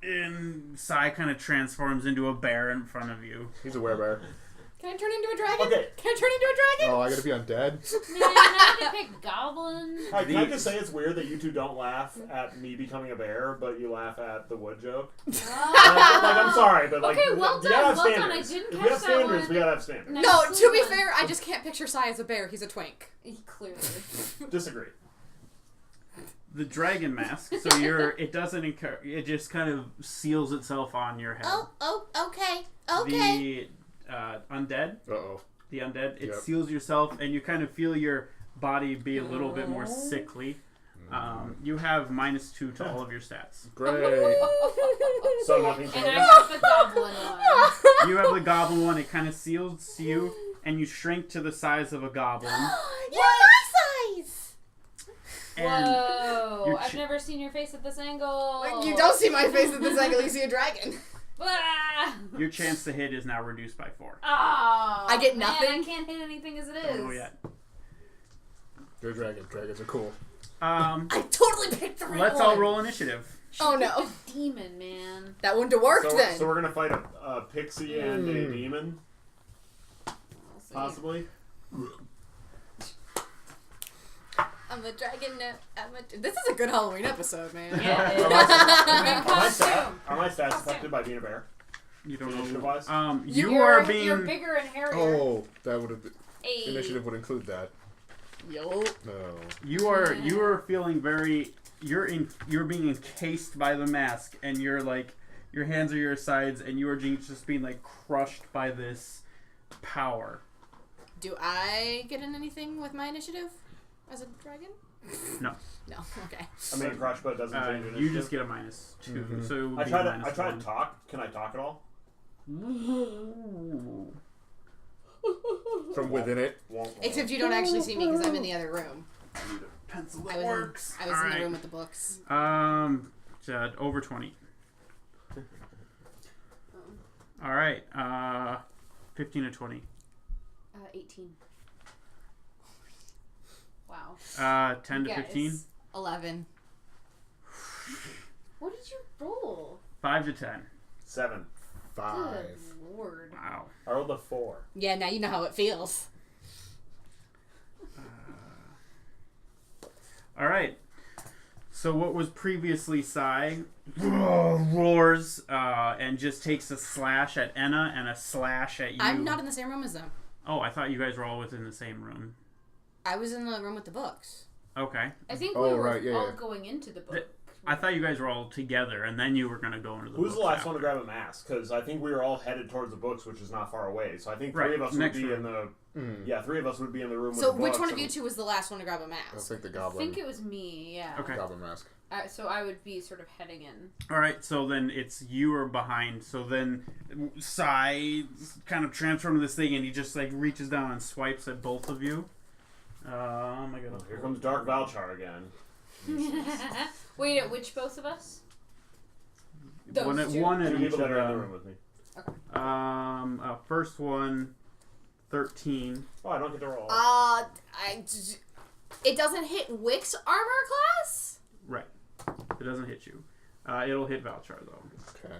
And Sai kind of transforms into a bear in front of you. He's a werebear. Can I turn into a dragon? Okay. Can I turn into a dragon? Oh, I gotta be undead? Man, I had to pick goblin. Hi, can I just say it's weird that you two don't laugh at me becoming a bear, but you laugh at the wood joke? Like, I'm sorry, but like, Okay, well we gotta have done, well done. I standards. didn't If catch we have that standards, one. we gotta have standards. Nice. No, to be one. fair, I just can't picture Sai as a bear. He's a twink. Clearly. Disagree. The dragon mask, so it doesn't it just kind of seals itself on your head. Oh, okay. The undead, Uh-oh. it Yep. seals yourself, and you kind of feel your body be a little bit more sickly. You have -2 to all of your stats. Great. So nothing And changes. I got the goblin one. You have the goblin one, it kind of seals you, and you shrink to the size of a goblin. You're my size. And Whoa! you're I've never seen your face at this angle. You don't see my face at this angle. You see a dragon. Ah! your chance to hit is now reduced by 4. Oh, I get man, nothing? I can't hit anything as it is. Oh, yeah. You're a dragon. Dragons are cool. I totally picked the right Let's one. all roll initiative. Oh no. Demon, man. That wouldn't have worked then. So we're gonna fight a pixie and a demon, We'll see. possibly. the dragon. This is a good Halloween episode, man. Yeah, it Are is. my stats affected by being a bear? You don't Initiative-wise? know. You're bigger and hairier. Oh, that would have been... Hey. Initiative would include that. Yo. No. You are feeling very. You're being encased by the mask, and you're like your hands are your sides, and you are just being like crushed by this power. Do I get in anything with my initiative as a dragon? No. No. Okay. I mean, crush, but it doesn't change your You initiative. just get a -2. Mhm. So it would I be try to -1. talk. Can I talk at all? From within it. Except you don't actually see me because I'm in the other room. I need a pencil that I was works. in the room with the books. Over 20. All right. 15 to 20. 18. Wow. 10 to 15. 11. What did you roll? 5 to 10. 7. 5. Good lord. Wow. I rolled a 4. Yeah, now you know how it feels. All right. So what was previously Sai roars and just takes a slash at Enna and a slash at you. I'm not in the same room as them. Oh, I thought you guys were all within the same room. I was in the room with the books. Okay. I think Oh, we were right, yeah, all yeah. going into the book. I thought you guys were all together, and then you were going to go into the Who's the books last after. one to grab a mask? Because I think we were all headed towards the books, which is not far away. So I think Right, three of us would next be room. in the. Mm. Yeah, 3 of us would be in the room So with the which books. one of and- you two was the last one to grab a I mask? think the I goblin. think it was me, yeah. Okay. Goblin mask. So I would be sort of heading in. All right, so then it's you are behind. So then Sai kind of transforms this thing, and he just like reaches down and swipes at both of you. Oh my god! Oh, here comes Dark Valchar again. Wait, at which both of us? One at two. one at 2 each people of that are in the them. room with me. First one, 13. Oh, I don't get to roll. It doesn't hit Wick's armor class? Right. It doesn't hit you. It'll hit Valchar though. Okay.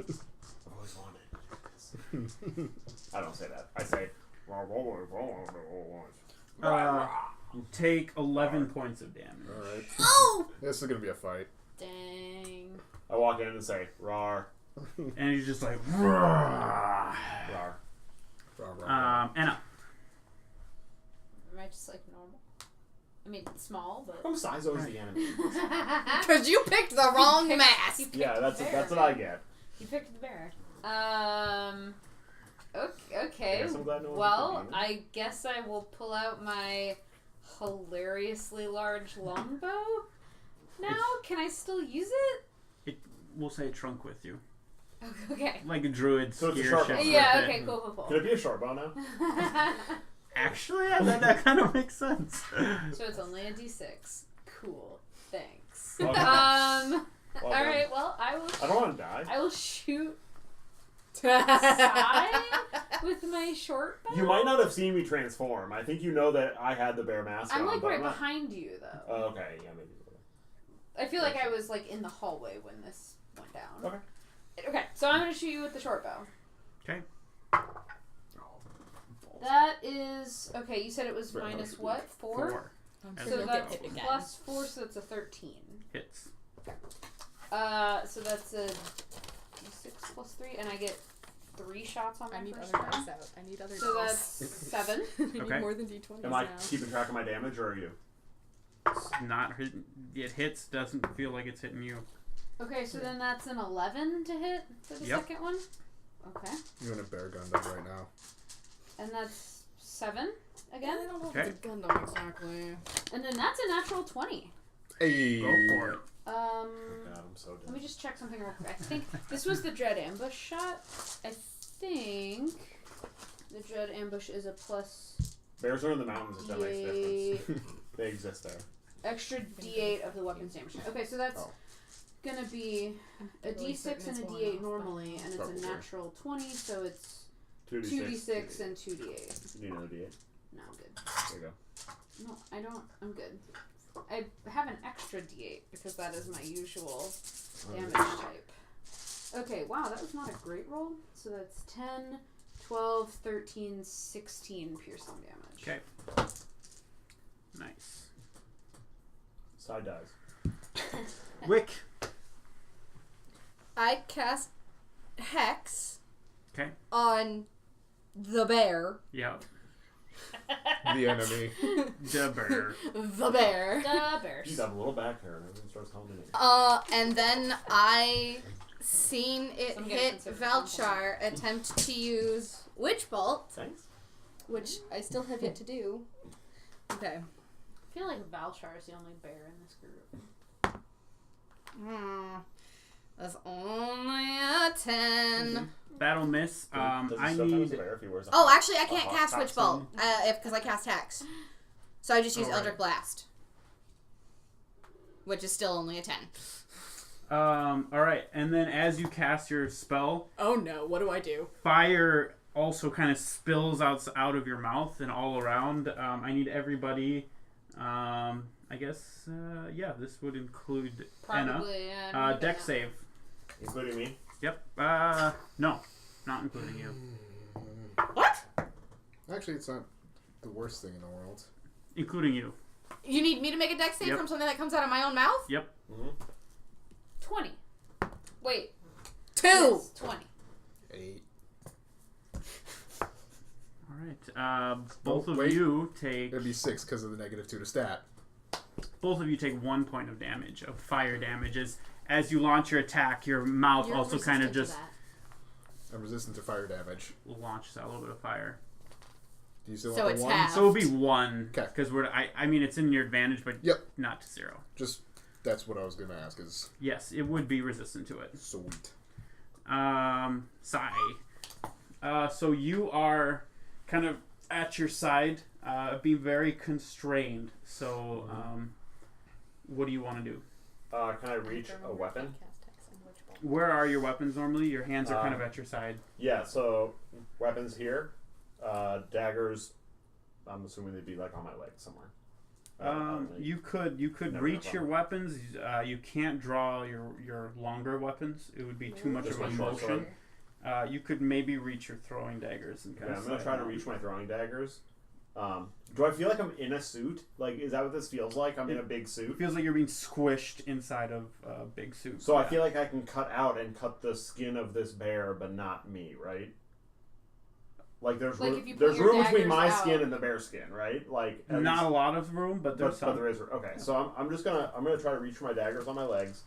I've always wanted to do this. I don't say that. I say. You take 11 points of damage. Alright. Oh! This is gonna be a fight. Dang. I walk in and say, "Rar, And he's just like, "Roar." rar." Rah, rah, Anna. Am I just like normal? I mean, small, but. How size always the enemy? Because you picked the wrong mask. You picked Yeah, the that's bear, what man. I get. You picked the bear. Okay. Yes, I'm glad no one Well, picked me. I guess I will pull out my hilariously large longbow. Now, can I still use it? We'll say trunk with you. Okay. Like a druid So it's a skier short ship bow. with Yeah. it. Okay. Cool. Could it be a short bow now? Actually, that kind of makes sense. So it's only a D6. Cool. Thanks. Well All Well right. Well, I don't want to die. I will shoot Sai with my short bow. You might not have seen me transform. I think you know that I had the bear mask I'm on. like but right I'm not... behind you though. Oh, okay, yeah, maybe. I feel like I was like in the hallway when this went down. Okay. Okay, so I'm gonna shoot you with the short bow. Okay. That is okay. You said it was Right, minus no, what? 4? I'm So sure So you'll that's get hit again. plus 4, so that's a 13. Hits. So that's a d6 plus 3, and I get 3 shots on my I need first other round. dice out. I need other So dice. that's 7. I need Okay. more than D20s Am I now. keeping track of my damage, or are you? It's not hit. It hits. Doesn't feel like it's hitting you. Okay, so then that's an 11 to hit for the Yep. second one. Okay, You're in a bear gun right now. and that's 7 I again, don't know Okay. if it's a Gundam exactly. and then that's a natural 20. Hey. Go for it. God, I'm so Let me dead. just check something real quick. I think this was the dread ambush shot. I think the dread ambush is a plus Bears are in the mountains. If that makes a D8, difference. They exist there. extra D8 of the weapons damage. Okay, so that's Oh. gonna be a Really D6 certain and a it's D8 worn off, normally, and it's Probably. a natural 20, so it's 2d6 2d6 and 2d8. You need another d8. No, I'm good. There you go. No, I don't. I'm good. I have an extra D8 because that is my usual damage type. Okay, wow, that was not a great roll. So that's 10, 12, 13, 16 piercing damage. Okay. Nice. Side dies. Wick. I cast Hex. Okay. On the bear. Yep. The enemy. The bear. The bear. The bears. She's got a little back hair and everything starts calling it. And then I seen it So I'm hit gonna consider Valchar attempt to use Witch Bolt, Thanks. which I still have yet to do. Okay. I feel like Valchar is the only bear in this group. That's only a 10. That'll miss. Does he I still count as need. a bear if he wears a Oh, hot- actually, I can't hot cast Witch costume? Bolt because I cast Hex. So I just use Alright. Eldritch Blast, which is still only a 10. All right, and then as you cast your spell, Oh no! What do I do? fire also kind of spills out of your mouth and all around. I need everybody. I guess. Yeah, this would include Anna. Probably, yeah. Dex save. Including me. Yep. No, not including you. What? Actually, it's not the worst thing in the world. Including you. You need me to make a Dex save Yep. from something that comes out of my own mouth? Yep. Mm-hmm. 20. Wait. 2. Yes, 20. 8. All right. Both Oh, of wait. you take. It'd be 6 because of the -2 to stat. Both of you take 1 point of damage of fire damage as you launch your attack. Your mouth You're also kind of resistant to just that. I'm resistant to fire damage. launches out a little bit of fire. Do you still So want it's the 1? half. So it'll be 1 Okay. because I mean it's in your advantage, but Yep. not to 0. Just, that's what I was going to ask is Yes, it would be resistant to it. sweet. Sai. So you are kind of at your side, being very constrained. So, what do you want to do? Can I reach a weapon? Where are your weapons normally? Your hands are kind of at your side. Yeah, so weapons here. Daggers, I'm assuming they'd be like on my leg somewhere. You could Never reach have your one. weapons. You can't draw your longer weapons. It would be too much Just of a my short motion. You could maybe reach your throwing daggers and kind Okay, of. I'm gonna slide try to down. reach my throwing daggers. Do I feel like I'm in a suit? Like, is that what this feels like? I'm in a big It suit. feels like you're being squished inside of a big suit. So I Yeah. feel like I can cut out and cut the skin of this bear, but not me, right? Like there's Like, room, if you put there's your room between my daggers skin out. and the bear skin, right? Like at Not least- a lot of room, but there's but some. there is okay. So I'm gonna try to reach for my daggers on my legs,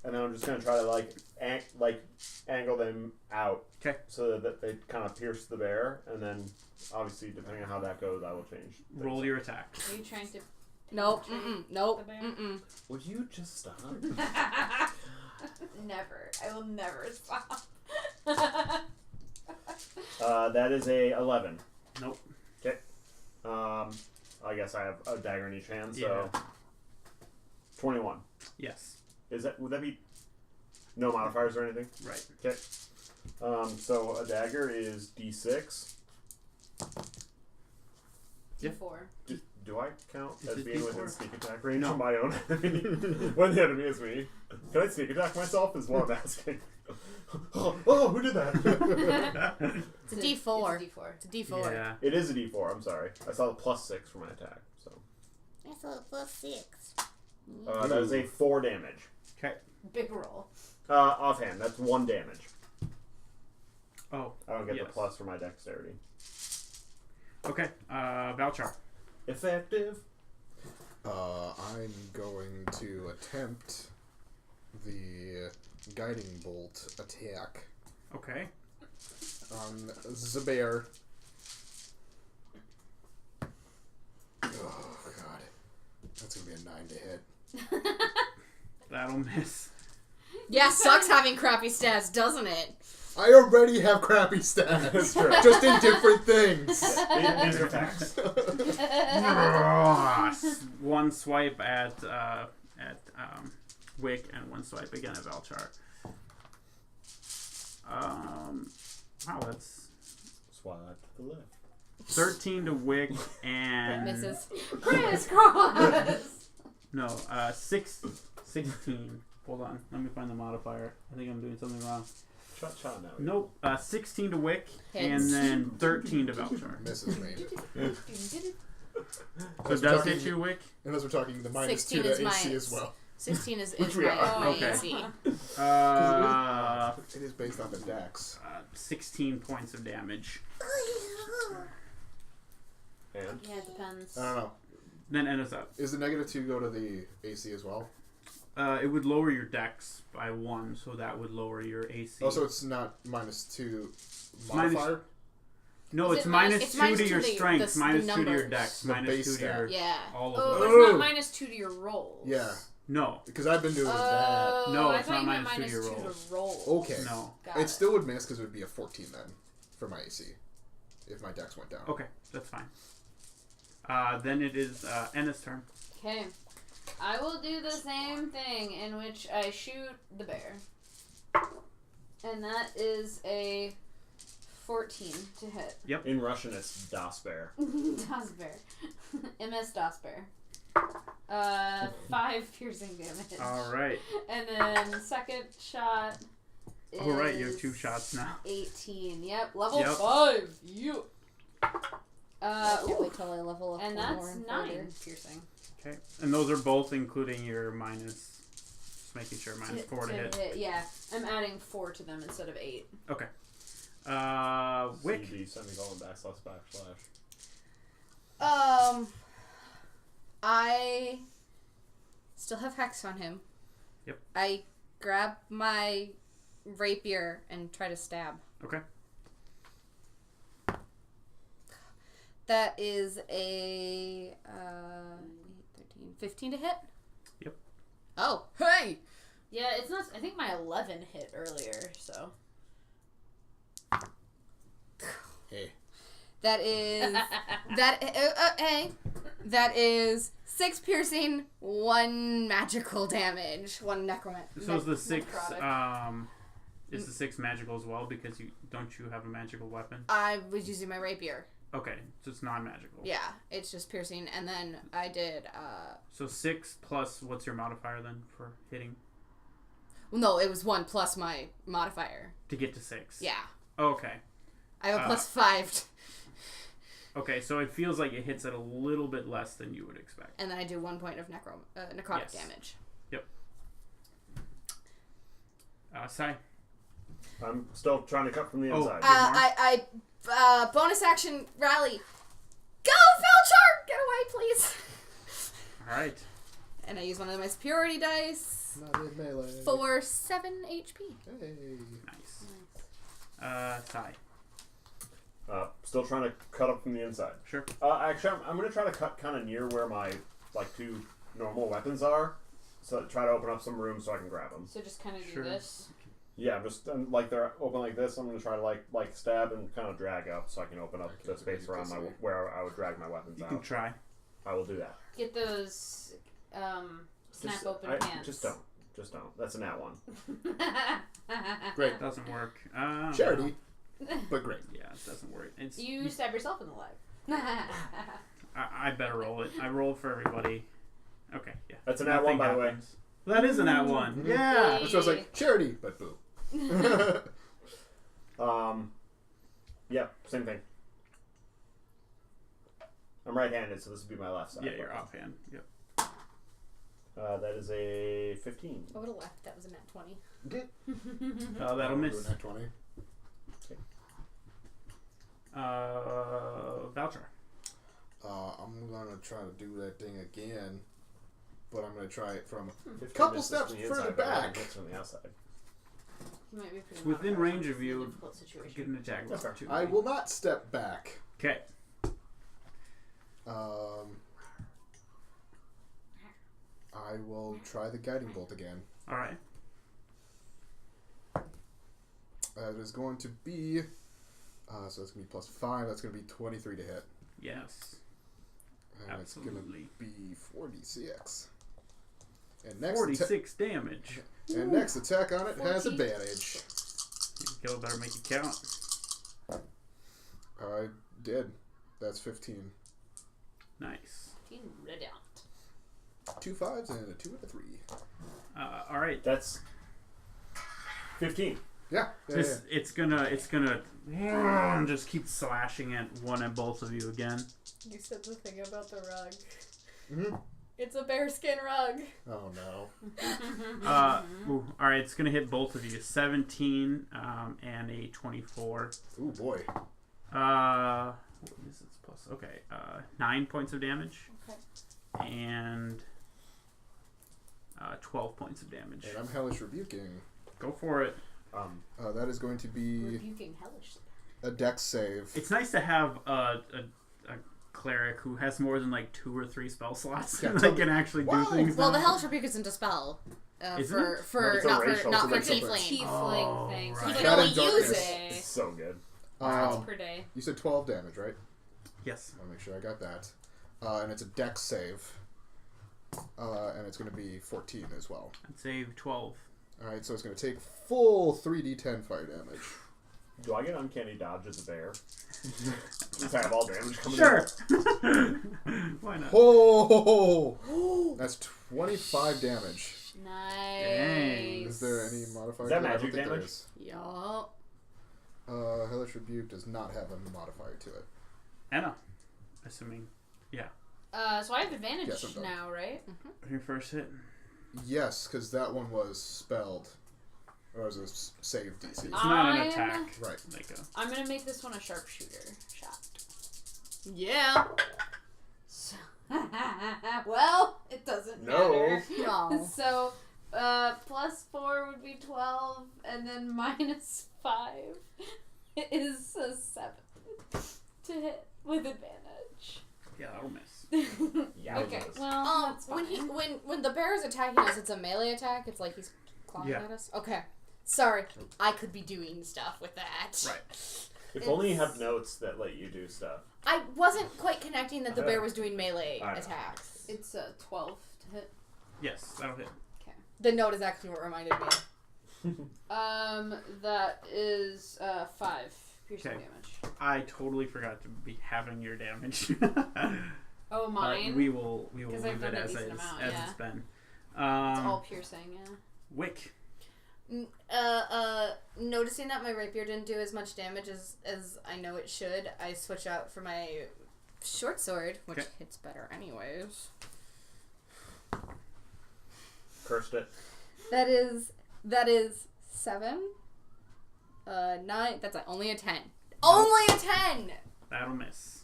and then I'm just gonna try to angle them out, 'Kay. so that they kind of pierce the bear, and then obviously depending on how that goes, I will change. things. Roll your attack. Are you trying to... Nope. penetrate Nope. the bear? Would you just stop? Never. I will never stop. That is a 11. Nope. Okay. I guess I have a dagger in each hand, so 21. Yes. Would that be no modifiers or anything? Right. Okay. So a dagger is D6. D4. Do I count Is as it being D4? within sneak attack range No. of my own enemy when the enemy is me? Can I sneak attack myself? Is what I'm asking. Oh, who did that? It's a D4. It's a D4. It's a D4. Yeah. It is a D4. I'm sorry. I saw the +6 for my attack. So That's a +6. that is a 4 damage. Okay. Big roll. Offhand, that's 1 damage. Oh. I don't get Yes. the plus for my dexterity. Okay. Valchar. Effective. I'm going to attempt the guiding bolt attack Okay. on Zabair. Oh god, that's gonna be a 9 to hit. That'll miss. Yeah, sucks having crappy stats, doesn't it? I already have crappy stats, That's true. just in different things. These are facts. One swipe at Wick and one swipe again at Valchar. Wow, that's Swipe to the left. 13 to Wick It and misses. Crisscross! no, 16. Hold on, let me find the modifier. I think I'm doing something wrong. Shot now. Nope, 16 to Wick Hits. and then 13 to Valchar. Misses me. So it does hit you, Wick? Unless we're talking the minus 2 16 to is AC my- as well. 16 is Which we my, are. my Okay. AC. It is based off of Dex. 16 points of damage. And Yeah, it depends. I don't know. Then Enna's up. Is the -2 go to the AC as well? It would lower your dex by 1, so that would lower your AC. Also, it's not -2 Minus- modifier? No, Is it's it minus it's 2 minus to to your the- strength, the minus 2 to your numbers. dex, The minus base 2 to your... stat. Yeah. All Oh, of but them. it's Oh. not minus 2 to your rolls. Yeah, No. because I've been doing that. Oh, No, I it's thought not you meant minus 2 to your -2 rolls. to rolls. Okay. No. Got It still would miss because it would be a 14 then for my AC if my Dex went down. Okay, that's fine. Then it is Enna's turn. Okay. I will do the same thing in which I shoot the bear. And that is a 14 to hit. in Russian, it's Das Bear. Das Bear. MS Das Bear. 5 piercing damage. Alright. And then second shot is Alright, you have 2 shots now. 18. Yep, level Yep. 5. You. I can't wait till I level up And one that's more and 9 further. piercing. Okay. And those are both including your minus... Just making sure minus 4 to hit. Yeah, I'm adding 4 to them instead of 8. Okay. Wick. CD, semicolon, backslash. I still have Hex on him. Yep. I grab my rapier and try to stab. Okay. That is a 8, 13, 15 to hit? Yep. Oh, hey! Yeah, it's not. I think my 11 hit earlier, so. Hey. That is that is 6 piercing, 1 magical damage, 1 necromantic. So is the 6 necrotic. is the 6 magical as well because you have a magical weapon? I was using my rapier. Okay, so it's non-magical. Yeah, it's just piercing, and then I did. So 6 plus what's your modifier then for hitting No, it was 1 plus my modifier. to get to 6? Yeah, Okay. I have a plus 5, Okay, so it feels like it hits at a little bit less than you would expect. and then I do 1 point of necrotic Yes. damage. Sai. I'm still trying to cut from the Oh. inside. I bonus action rally. Go, Felchar! Get away, please. All right. And I use one of my superiority dice Not in melee. for 7 HP. Hey. Nice. Sai. Still trying to cut up from the inside. Sure. Actually, I'm going to try to cut kind of near where my 2 normal weapons are. So try to open up some room so I can grab them. So just kind of do Sure. this. Yeah, just they're open like this. I'm going to try to like stab and kind of drag up so I can open up the space around where I would drag my weapons You out. can try. I will do that. Get those snap open pants. Just don't. That's a nat 1. Great. Doesn't work. Charity, but great. Yeah, it doesn't work. It's You stab yourself in the leg. I better roll it. I roll for everybody. Okay, yeah. That's a nat 1, by the way. happens. That is a nat 1. Mhm. Yeah. That's why I was like, charity, but boo. Yeah, same thing. I'm right-handed, so this would be my left side. Yeah, you're offhand. Yep. That is a 15. I would have left. That was a nat 20. That'll miss. Nat 20. Voucher. I'm gonna try to do that thing again, but I'm gonna try it from 15 couple misses steps from the further inside, but 11 back. hits from the outside. You might be putting It's within modifiers range on of the you. difficult situation. Get an attack roll. That's fair. Too. I will not step back. Okay. I will try the guiding bolt again. All right. It is going to be, so that's going to be +5. That's going to be 23 to hit. Yes. And it's going to Absolutely. be 46. And next 46 damage. and next attack on it has 14. advantage. Go better make it count. I did. That's 15. Nice. Radiant. 2 5s and a 2 and a 3. All right. That's 15. Yeah. It's gonna just keep slashing at one and both of you again. You said the thing about the rug. Mm-hmm. It's a bearskin rug. Oh no. All right, it's gonna hit both of you. 17 and a 24. Ooh boy. What is its plus? Okay, 9 points of damage. Okay. And 12 points of damage. And I'm hellish rebuking. Go for it. That is going to be Rebuking hellish. a dex save. It's nice to have a cleric who has more than like 2 or 3 spell slots Yeah, and can actually do things. Well, now. the Hellish Rebuke isn't a spell. Isn't For it? for It's a not racial, for not for it's a racial tiefling. Oh, Thing. So right. you can That only and use darkness. it It's so good. once Um, per day. you said 12 damage, right? Yes. I want to make sure I got that. And it's a dex save. And it's going to be 14 as well. I'd say 12. Alright, so it's going to take full 3d10 fire damage. Do I get uncanny dodge as a bear? Just have all damage coming Sure. Why not? Oh! That's 25 damage. Nice. Dang. Is there any modifier? Is that to I don't magic think there damage? is. Yup. Hellish Rebuke does not have a modifier to it. Anna, assuming. So I have advantage Yes, I'm done. now, right? Your first hit. Yes, because that one was spelled. Or was a save DC. It's not an I'm- attack. Right. Like a, I'm gonna make this one a sharpshooter shot. Yeah. So, well, it doesn't No. matter. No. So, +4 would be 12, and then -5 is a 7 to hit with advantage. yeah, that'll miss. Yeah. Okay, well, that's fine. when the bear is attacking us, it's a melee attack. It's like he's clawing Yeah. at us. Okay. Sorry, I could be doing stuff with that. Right. If only you have notes that let you do stuff. I wasn't quite connecting that the bear was doing melee I know. attacks. It's 12 to hit. Yes, that'll hit. The note is actually what reminded me. That is 5 piercing Okay. damage. I totally forgot to be having your damage. Oh, mine? we will 'Cause leave I've done it a as decent is, amount, as yeah. it's been. It's all piercing, yeah. Wick. Noticing that my rapier didn't do as much damage as I know it should, I switch out for my short sword, which Okay. hits better anyways. Cursed it. That is 7. 9. That's only a 10. Only a 10. That'll miss.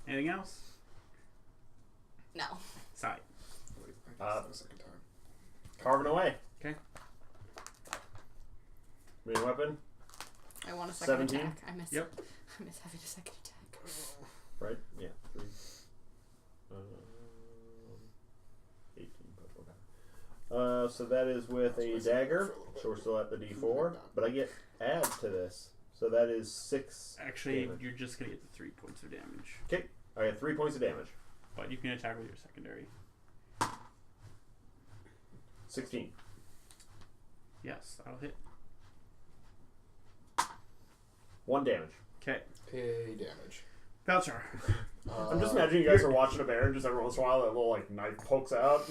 Anything else? No. Side. Wait, I guess the second time. Carving away. Okay. Main weapon. I want a second 17? attack. I miss. Yep. I miss having a second attack. Right? Yeah. 3. 18. But okay. So that is with a dagger. So we're still at the D4. But I get add to this. So that is 6 Actually, damage. you're just going to get the 3 points of damage. Okay. I get 3 points of damage. But you can attack with your secondary. 16. Yes, that'll hit. 1 damage. Okay. A damage. Belcher. I'm just imagining you guys are watching a bear and just every once in a while that little like knife pokes out.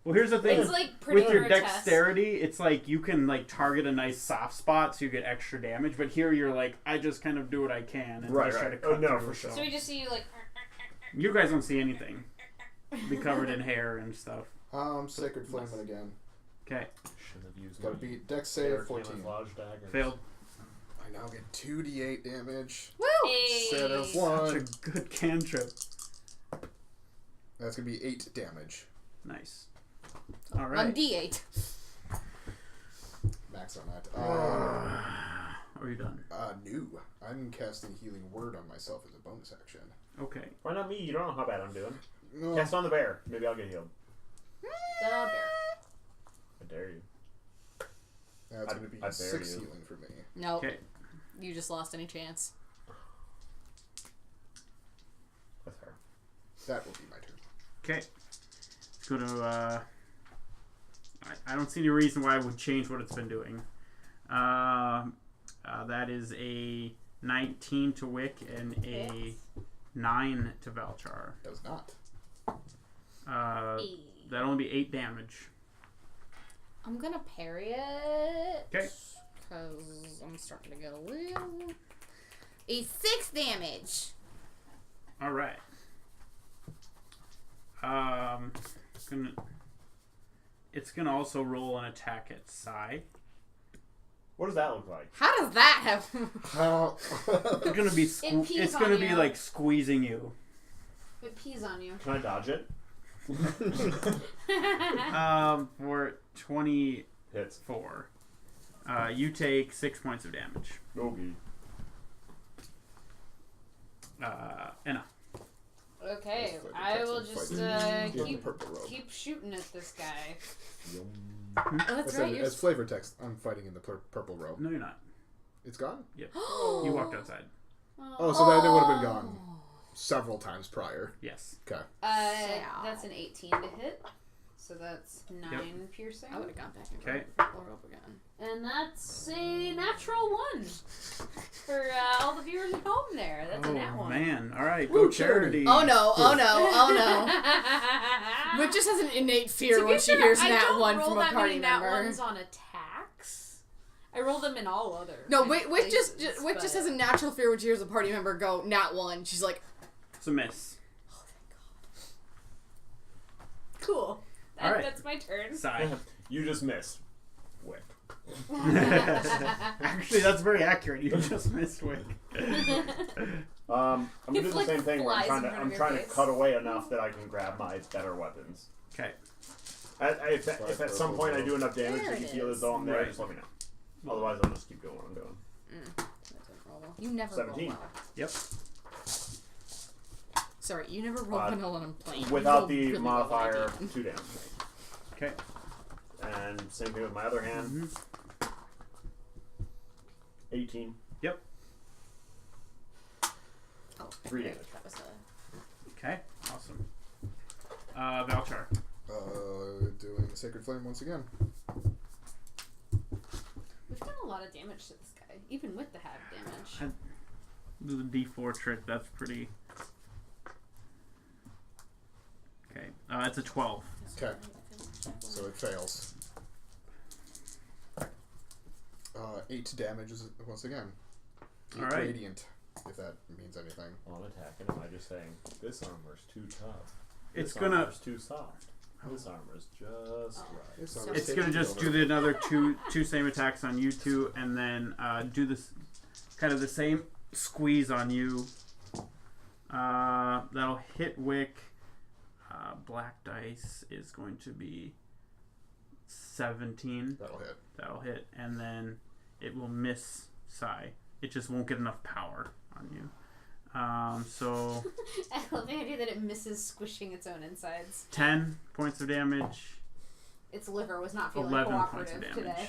Well, here's the thing. It's like pretty With your grotesque. dexterity, it's like you can like target a nice soft spot so you get extra damage. But here you're like, I just kind of do what I can and Right, just try right. to cut Oh, no, through, for sure. So we just see you like. You guys don't see anything. Be covered in hair and stuff. Sacred Flame it again. Okay. Should have used Gotta beat dex save 14. Failed. I now get 2d8 damage. Woo! Instead of Such 1. a good cantrip. That's gonna be 8 damage. Nice. All right. 1d8. Max on that. Are you done? New. I'm casting Healing Word on myself as a bonus action. Okay. Why not me? You don't know how bad I'm doing. No. Cast on the bear. Maybe I'll get healed. The bear. I dare you. That's gonna be I dare 6 you. healing for me. Nope. Okay. You just lost any chance. That's her. That will be my turn. Okay. It's going to, I don't see any reason why I would change what it's been doing. That is a 19 to Wick and a 9 to Valchar. Does not. That'll only be 8 damage. I'm gonna parry it. Okay. because I'm starting to get a little... A 6 damage. All right. It's gonna also roll an attack at Sai. What does that look like? How does that happen? It's gonna be It pees it's gonna on be you. like squeezing you. It pees on you. Can I dodge it? For 24. Hits. You take 6 points of damage. Okay. Anna. Okay, Let's fight I the will text just and fight the purple robe. keep shooting at this guy. Oh, that's right. It's flavor text. I'm fighting in the purple robe. No, you're not. It's gone? Yep. You walked outside. Oh, so then it would have been gone several times prior. Yes. Okay. That's an 18 to hit. So that's 9 piercing. I would have gone back and Okay. grabbed the rope again. And that's a natural 1 for all the viewers at home there. That's a nat 1. Man. All right. Woo, Go charity. Oh no, oh no, oh no. Which just has an innate fear To when be she fair, hears I nat don't 1 roll from a that party many nat member. 1s on attacks. I roll them in all other. No, kind of Wick just places, has a natural fear when she hears a party member go nat 1. She's like, It's a miss. Cool. All right. That's my turn. Sai. You just missed. Wick. Actually, that's very accurate. You just missed Wick. I'm gonna do the flick same thing where flies in front of I'm your trying to face. cut away enough that I can grab my better weapons. Okay. If at some point I do enough damage There that you it feel is. as though I'm there, Right. just let me know. Otherwise, I'll just keep going what I'm doing. that didn't roll well. You never 17. roll well. Yep. Sorry, you never roll well on a plane. You Without roll the really well on a modifier, game. 2 damage. Okay. And same thing with my other hand. 18. Yep. Oh, 3 okay. damage. That was a... Okay. Awesome. Valchar. Doing Sacred Flame once again. We've done a lot of damage to this guy, even with the half damage. Do the D4 trick. That's pretty. Okay. It's a 12. Okay. So it fails. 8 damage once again. 8 All right. radiant, if that means anything. While I'm attacking, am I just saying, this armor's too tough? It's This gonna. armor's too soft. This armor's just right. It's, It's gonna just do another two same attacks on you two, and then do this kind of the same squeeze on you. That'll hit Wick. Black dice is going to be 17. That'll hit. And then it will miss Sai. It just won't get enough power on you. So I love the idea that it misses squishing its own insides. 10 points of damage. Its liver was not feeling 11 points of cooperative damage. today.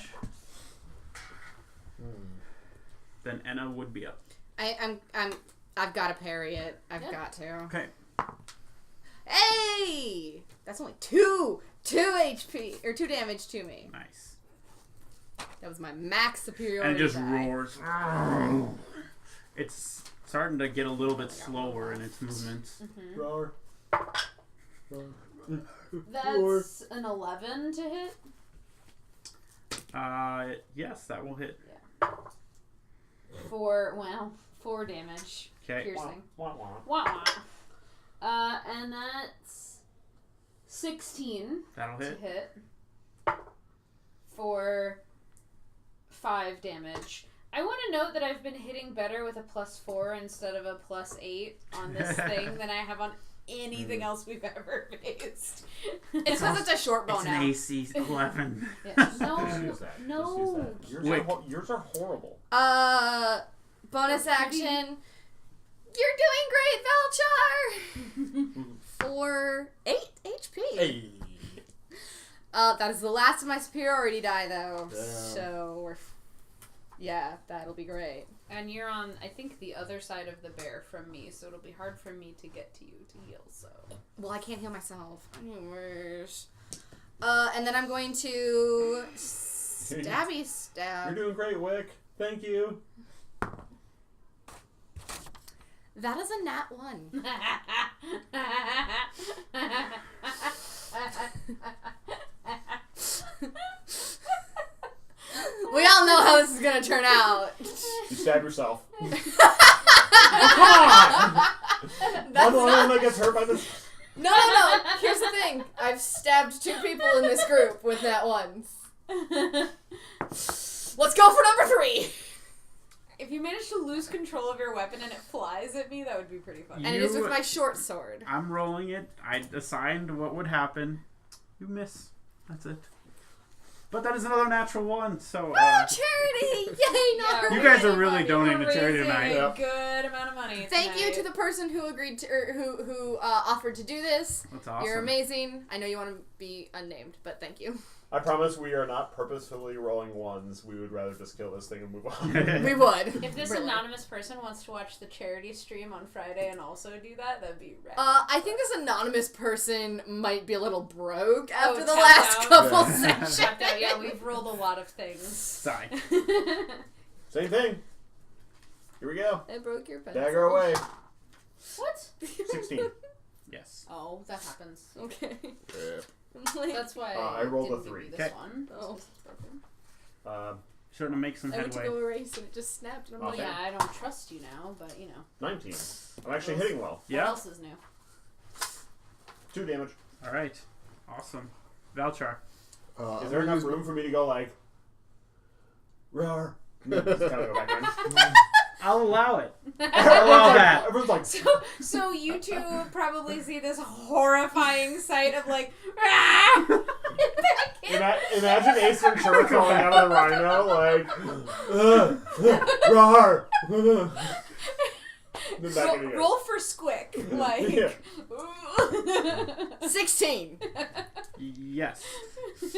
Then Enna would be up. I've got to parry it. I've got to. Okay. Hey! That's only 2 HP, or 2 damage to me. Nice. That was my max superiority And it just die. roars. It's starting to get a little bit slower in its movements. Roar. That's an 11 to hit. Yes, that will hit. For 4 damage. Okay. Piercing. Wah, wah. Wah wah. And that's 16 That'll to hit. hit for 5 damage. I want to note that I've been hitting better with a +4 instead of a +8 on this thing than I have on anything else we've ever faced. It's because it's a short bow It's an now. AC 11. Yeah. Just No, use that. no. Just use that. Wait. Yours are horrible. Bonus action. You're doing great, Valchar! For 8 HP. Hey. That is the last of my superiority die, though. Damn. So, yeah, that'll be great. And you're on, I think, the other side of the bear from me, so it'll be hard for me to get to you to heal, so. Well, I can't heal myself. Anyways. And then I'm going to stabby stab. You're doing great, Wick. Thank you. That is a nat 1. We all know how this is gonna turn out. You stab yourself. That's I'm the only one that gets hurt by this. No. Here's the thing. I've stabbed 2 people in this group with that once. Let's go for number 3. If you manage to lose control of your weapon and it flies at me, that would be pretty fun. And it is with my short sword. I'm rolling it. I assigned what would happen. You miss. That's it. But that is another natural 1, so... charity! Yay, not You guys are really donating to charity tonight. A good amount of money. Thank you tonight. to the person who agreed to, or who offered to do this. That's awesome. You're amazing. I know you want to be unnamed, but thank you. I promise we are not purposefully rolling 1s. We would rather just kill this thing and move on. We would. If this Really. anonymous person wants to watch the charity stream on Friday and also do that, that'd be rad. I think this anonymous person might be a little broke after the tapped last out. couple Yeah. sessions. Checked out. Yeah, we've rolled a lot of things. Sorry. Same thing. Here we go. I broke your pencil. Dagger away. What? 16. Yes. Oh, that happens. Okay. Yeah. Like, That's why I rolled a didn't give 3. you this Okay. one. Oh. It's broken. Starting to make some I went to headway. go erase and it just snapped. And I'm Okay. like, Yeah, I don't trust you now, but you know. 19. I'm actually hitting well. What Yeah. else is new? 2 damage. All right. Awesome. Valchar. Is there enough room for me to go like... Rawr. No, just kind of go back in. I'll allow it. I'll allow that. Everyone's like... So you two probably see this horrifying sight of like, "Ah!" Imagine Ace Ventura calling out of the rhino, like... Rawr. Then back in again. roll for squick, like. Yeah. 16. Yes.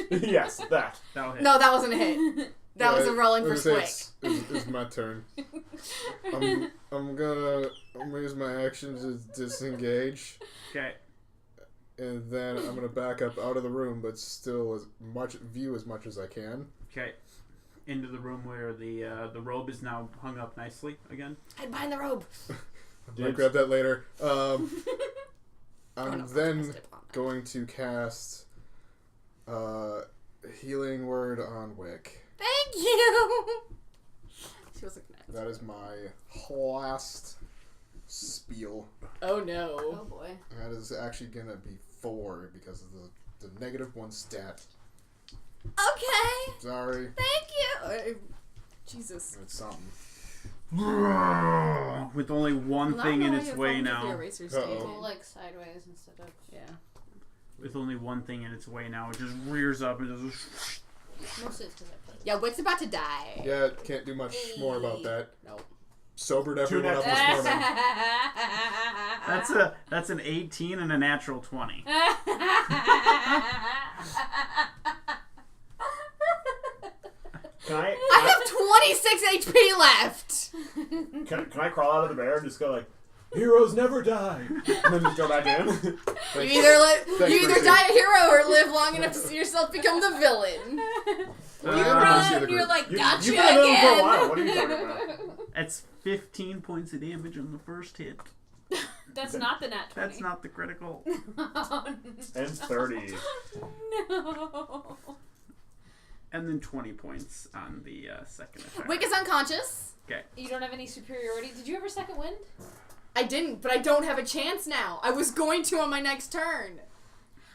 Yes, that. That'll hit. No, that wasn't a hit. That was a rolling for squick. It's my turn. I'm gonna use my action to disengage, Okay. and then I'm gonna back up out of the room, but still view as much as I can. Okay. Into the room where the robe is now hung up nicely again. Hide behind the robe. I might grab that later. I'm Oh, no, then press dip on that. going to cast Healing Word on Wick. Thank you. She was looking at us. That is my last spiel. Oh no. Oh boy. That is actually gonna be 4 because of the -1 stat. Okay. Sorry, Thank you. Jesus. it's something. With only one thing in its way now. Uh-oh. Go like sideways instead of With only one thing in its way now, it just rears up and just. Mostly it's because I played. Yeah, Wick's about to die. Yeah, can't do much more about that. Nope. Sobered everyone up nat- this morning. That's an 18 and a natural 20. Can I I have 26 HP left. can I crawl out of the bear and just go like, heroes never die, and then just go back in? You either Gracie. die a hero or live long enough to see yourself become the villain. You Run, you're like, gotcha You've been in them for a again. while. What are you talking about? That's 15 points of damage on the first hit. That's not the nat 20. That's not the critical. And 30. No. And then 20 points on the second attack. Wick is unconscious. Okay. You don't have any superiority. Did you ever second wind? I didn't, but I don't have a chance now. I was going to on my next turn.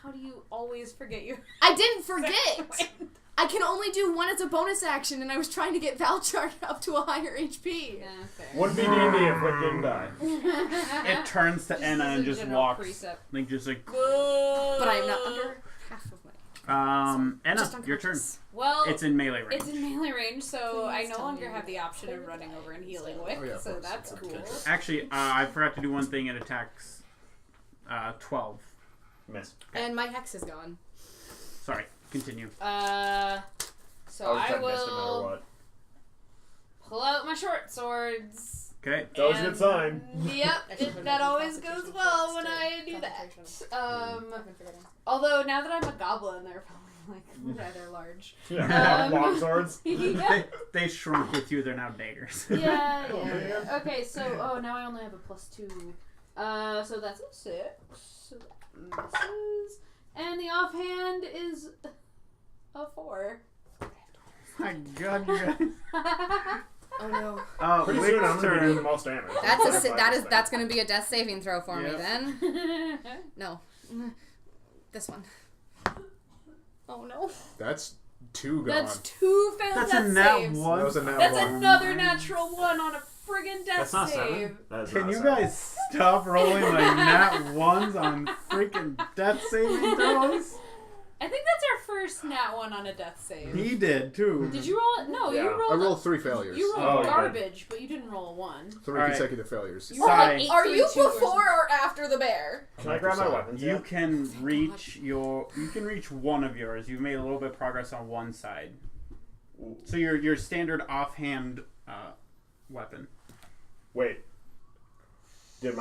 How do you always forget you? I didn't forget. Second wind? I can only do one as a bonus action, and I was trying to get Valchar up to a higher HP. Yeah, fair. Wouldn't be D&D if Wick didn't die. It turns to Enna and just general walks. precept. Like, just like. But I am not under half of my. Enna, Just your turn. unconscious. Well, It's in melee range. it's in melee range, so I Please no tell longer me have the option of running over and healing Wick, Oh, yeah, of so course. that's Okay. cool. Actually, I forgot to do one thing. It attacks 12. Miss. And my hex is gone. Sorry, continue. So I was missed no matter will what. pull out my short swords. Okay. That was a good sign. Yep, that always goes well when I do that. Although now that I'm a goblin, they're probably like rather large. Yeah, long swords. Yeah. They shrunk with you. They're now daggers. Yeah, Oh, man. yeah. Okay, so now I only have a +2. So that's a 6. So that misses. And the offhand is a 4. my god, you guys. Oh no. Pretty soon I'm going to be doing the most damage. That's gonna be a death saving throw for me Yep. then. No. This one. Oh no. That's 2 gone. That's 2 failed That's death a nat saves. one. That was a nat That's 1. another natural 1 on a friggin' death That's not save. 7. That is Can not you 7. guys stop rolling like nat ones on freaking death saving throws? I think that's our first nat 1 on a death save. He did too. Did you roll it? No, Yeah. you I rolled. rolled 3 failures. You Oh, rolled okay. garbage, but you didn't roll a 1. 3 Alright. consecutive failures. You rolled like Sai. 8, Are 3, you 2 or before or after the bear? Can I grab my weapons? You yet? can reach one of yours. You've made a little bit of progress on one side. So your standard offhand weapon. Wait. So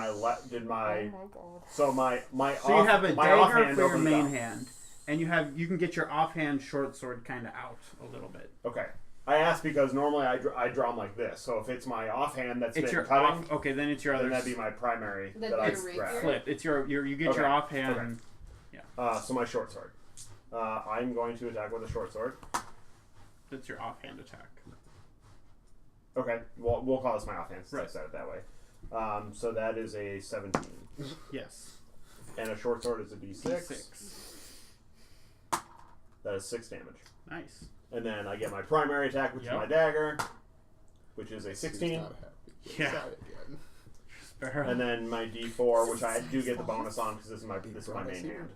my So you have a my dagger offhand for your opens main up. hand, and you can get your offhand short sword kind of out a little bit. Okay. I asked because normally I draw them like this. So if it's my offhand that's It's been your cutting, off. Okay, then it's your then other. that'd be my primary Then that I your rapier. grab. flip. It's you get Okay, your offhand. So my short sword. I'm going to attack with a short sword. That's your offhand attack. Okay. Well, we'll call this my offhand since I Right. said it that way. So that is a 17. Yes. And a short sword is a D6. D6. That is 6 damage. Nice. And then I get my primary attack, which Yep. is my dagger, which is a He's 16. not happy. Yeah. Sai again. Sparrow. And then my D4, which I do get the bonus on because this is my main hand.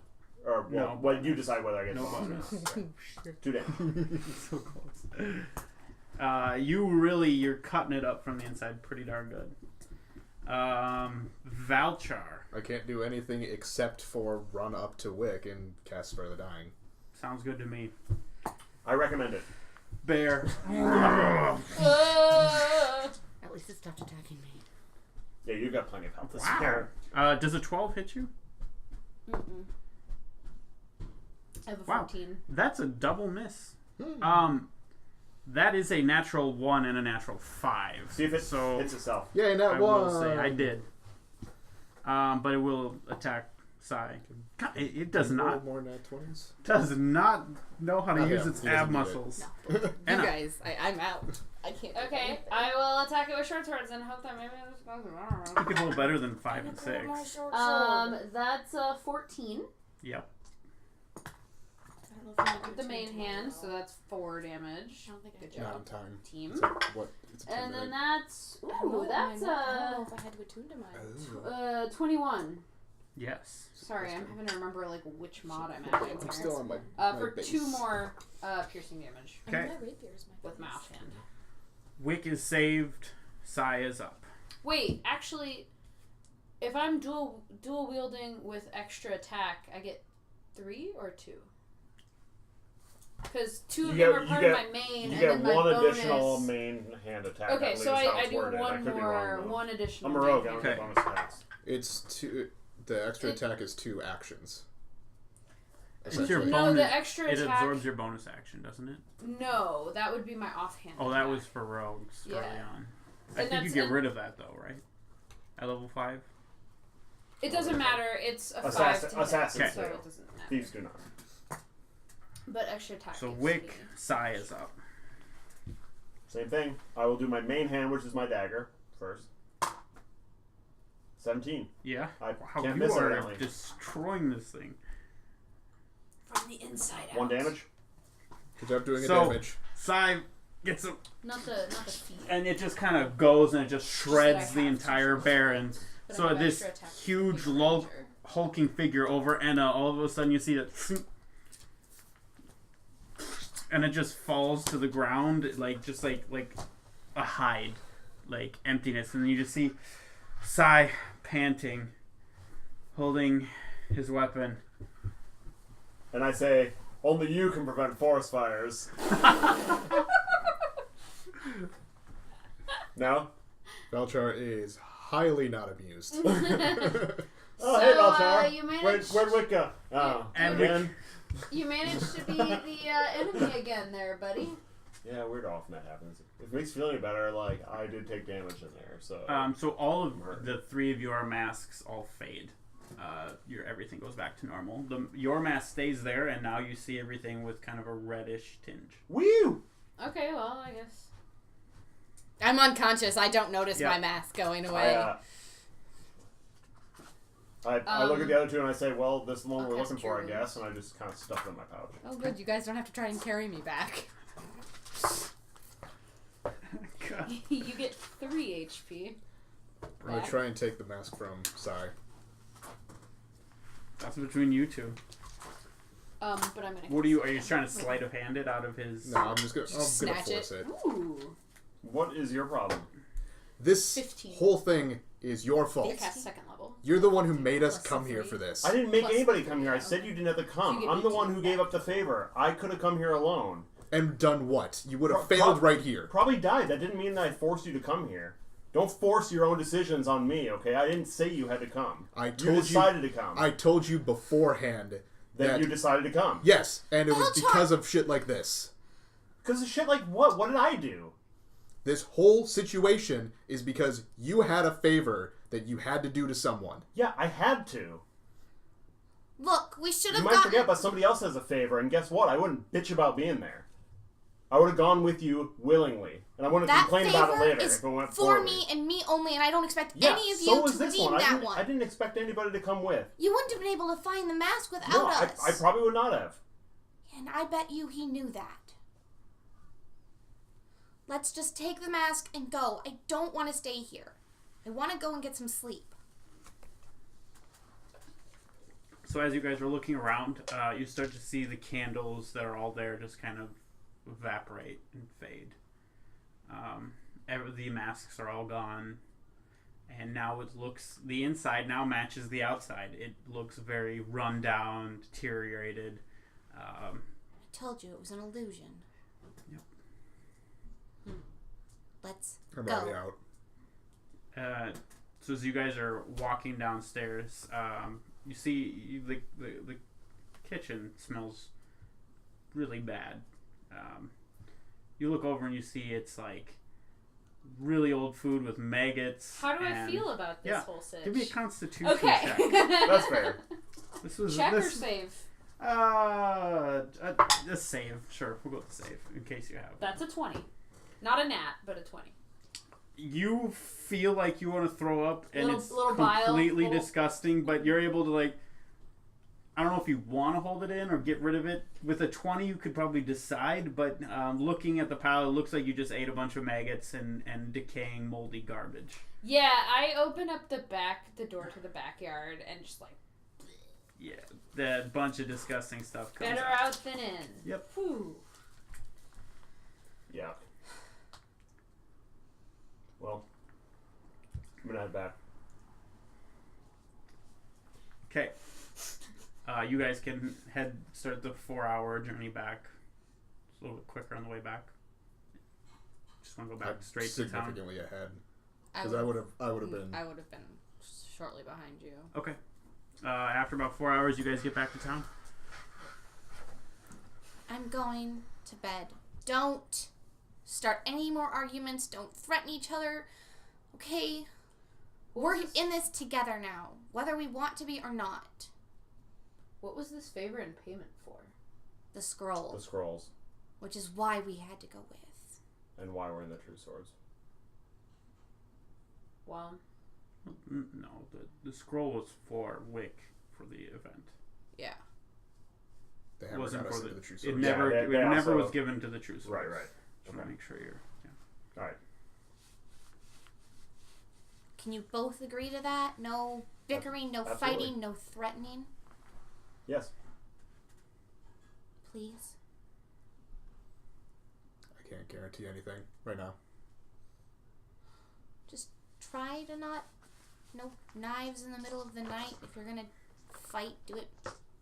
Or No. well, you decide whether I get No the bonus. bonus. Okay. 2 damage. So close. You're cutting it up from the inside pretty darn good. Valchar. I can't do anything except for run up to Wick and cast Spare the Dying. Sounds good to me. I recommend it. Bear. At least it stopped attacking me. Yeah, you've got plenty of health. This Wow. year. Does a 12 hit you? Mm-mm. I have a Wow. 14. That's a double miss. That is a natural 1 and a natural 5. See if it so hits itself. Yay, not I one! will say I did. But it will attack Sai. God, it does Roll not more nat 20s. know how to Not use him. its He ab doesn't do it. muscles. You Anna. guys, I'm out. I can't. do Okay, anything. I will attack it with short swords and hope that maybe this goes. I You don't could roll better than 5 and 6. know. That's 14. Yep. I don't know if I'm gonna do The two main tomorrow. hand, so that's 4 damage. I don't think I Good do. Not job, in time. team. It's like, what? It's a And 10 then minute. that's I don't know, that's I don't know if I had to attune to mine. Oh. 21. Yes. Sorry, I'm having to remember like which mod I'm at. I'm still on my, for base. 2 more piercing damage I mean, Okay. my rapier is my with my base. offhand. Wick is saved. Sai is up. Wait, actually, if I'm dual wielding with extra attack, I get 3 or 2. Because 2 of them are part of my main, You and get then my one bonus. additional main hand attack. Okay, I believe so is how I it's do worded. I one could be more, wrong, though. one additional. I'm a rogue. I main don't hand. get bonus attacks. It's 2. The extra It- attack is 2 actions. It's your No, bonus. the extra It attack. absorbs your bonus action, doesn't it? No, that would be my offhand. Oh, that attack. was for rogues early Yeah. on. I And think you that's- get and- rid of that though, right? At level 5? It doesn't matter. It's a 5 Assassin- to hit, assassins so do. it doesn't matter. Thieves do not. But extra attack. So gives Wick, me- Sai is up. Same thing. I will do my main hand, which is my dagger, first. 17. Yeah? I Wow, can't you miss are evidently. destroying this thing. From the inside out. 1 damage. Good job doing So- a damage. Sai gets a... Not the feet. And it just kind of goes and it just shreds Just the that I have entire to- Baron. But I So have this extra attack huge, with my low, ranger. hulking figure over Enna, all of a sudden you see that... And it just falls to the ground, like a hide. Like emptiness. And then you just see Sai panting, holding his weapon. And I say, only you can prevent forest fires. No? Valchar is highly not amused. Oh, So, hey, Valchar. you Where'd managed. Wick go? Oh, And again? You managed to be the enemy again, there, buddy. Yeah, weird often that happens. If it makes you feel any better, like, I did take damage in there, so... So all of the 3 of your masks all fade. Everything goes back to normal. Your mask stays there, and now you see everything with kind of a reddish tinge. Woo! Okay, well, I guess. I'm unconscious. I don't notice Yeah. my mask going away. I look at the other two and I say, well, this is the one we're Okay, looking for, I true. guess, and I just kind of stuff it in my pouch. Oh, good. You guys don't have to try and carry me back. God. You get 3 HP. I'm going to try and take the mask from Sai. That's between you two. But I'm gonna. What are you just trying to sleight of hand it out of his? No, I'm just going to Snatch force it. Ooh. What is your problem? This 15. whole thing is your fault. They cast 2nd level. You're the one who made us Plus come the here 3. for this. I didn't make Plus anybody the come here. I three, said okay. you didn't have to So come. you get I'm the 18 one who gave back. up the favor. I could have come here alone. And done what? You would have Pro- failed pro- right here. Probably died. That didn't mean that I forced you to come here. Don't force your own decisions on me, okay? I didn't say you had to come. I You told you. decided to come. I told you beforehand that you decided to come. Yes, and it was I'll try- because of shit like this. Because of shit like what? What did I do? This whole situation is because you had a favor that you had to do to someone. Yeah, I had to. Look, we should You have might gotten... forget, but somebody else has a favor, and guess what? I wouldn't bitch about being there. I would have gone with you willingly, and I wouldn't That complain about it favor later is if it went for poorly. me and me only, and I don't expect Yeah, any of so you was to this redeem one. that one. I didn't expect anybody to come with. You wouldn't have been able to find the mask without No, us. I probably would not have. And I bet you he knew that. Let's just take the mask and go. I don't want to stay here. I want to go and get some sleep. So as you guys are looking around, you start to see the candles that are all there just kind of evaporate and fade. The masks are all gone, and now it looks, the inside now matches the outside. It looks very run down, deteriorated. I told you it was an illusion. Yep. Let's I'm go. already out. So as you guys are walking downstairs, you see the kitchen smells really bad. You look over and you see it's like really old food with maggots. How do I and- feel about this yeah, whole sitch? Give me a Constitution Okay. check. That's fair. This was Check or this, save? a save. Sure, we'll go with the save in case you have. That's a 20. Not a nat, but a 20. You feel like you want to throw up, and it's Little bile, completely little- disgusting, but you're able to, like, I don't know if you want to hold it in or get rid of it. With a 20, you could probably decide, but looking at the pile, it looks like you just ate a bunch of maggots and decaying, moldy garbage. Yeah, I open up the door to the backyard and just like, Yeah, that bunch of disgusting stuff comes better out. out than in. Yep. Whew. Yeah. Well, I'm gonna head back. Okay. You guys can start the 4-hour journey back. It's a little bit quicker on the way back. Just want to go back I'm straight to town. significantly ahead. Because I would have been. I would have been shortly behind you. Okay. After about 4 hours, you guys get back to town. I'm going to bed. Don't start any more arguments. Don't threaten each other. Okay? We're in this together now, whether we want to be or not. What was this favor in payment for? The scroll, The scrolls. which is why we had to go with. And why we're in the true swords. Well, No, the scroll was for Wick for the event. Yeah. They It haven't wasn't got us for into the. the true It swords. never. Yeah, they it never also- was given to the true swords. Right, right. Just want to make sure you're. Yeah. Alright. Can you both agree to that? No bickering, no Absolutely. fighting, no threatening, Yes. please. I can't guarantee anything right now. Just try to not, no knives in the middle of the night. If you're gonna fight, do it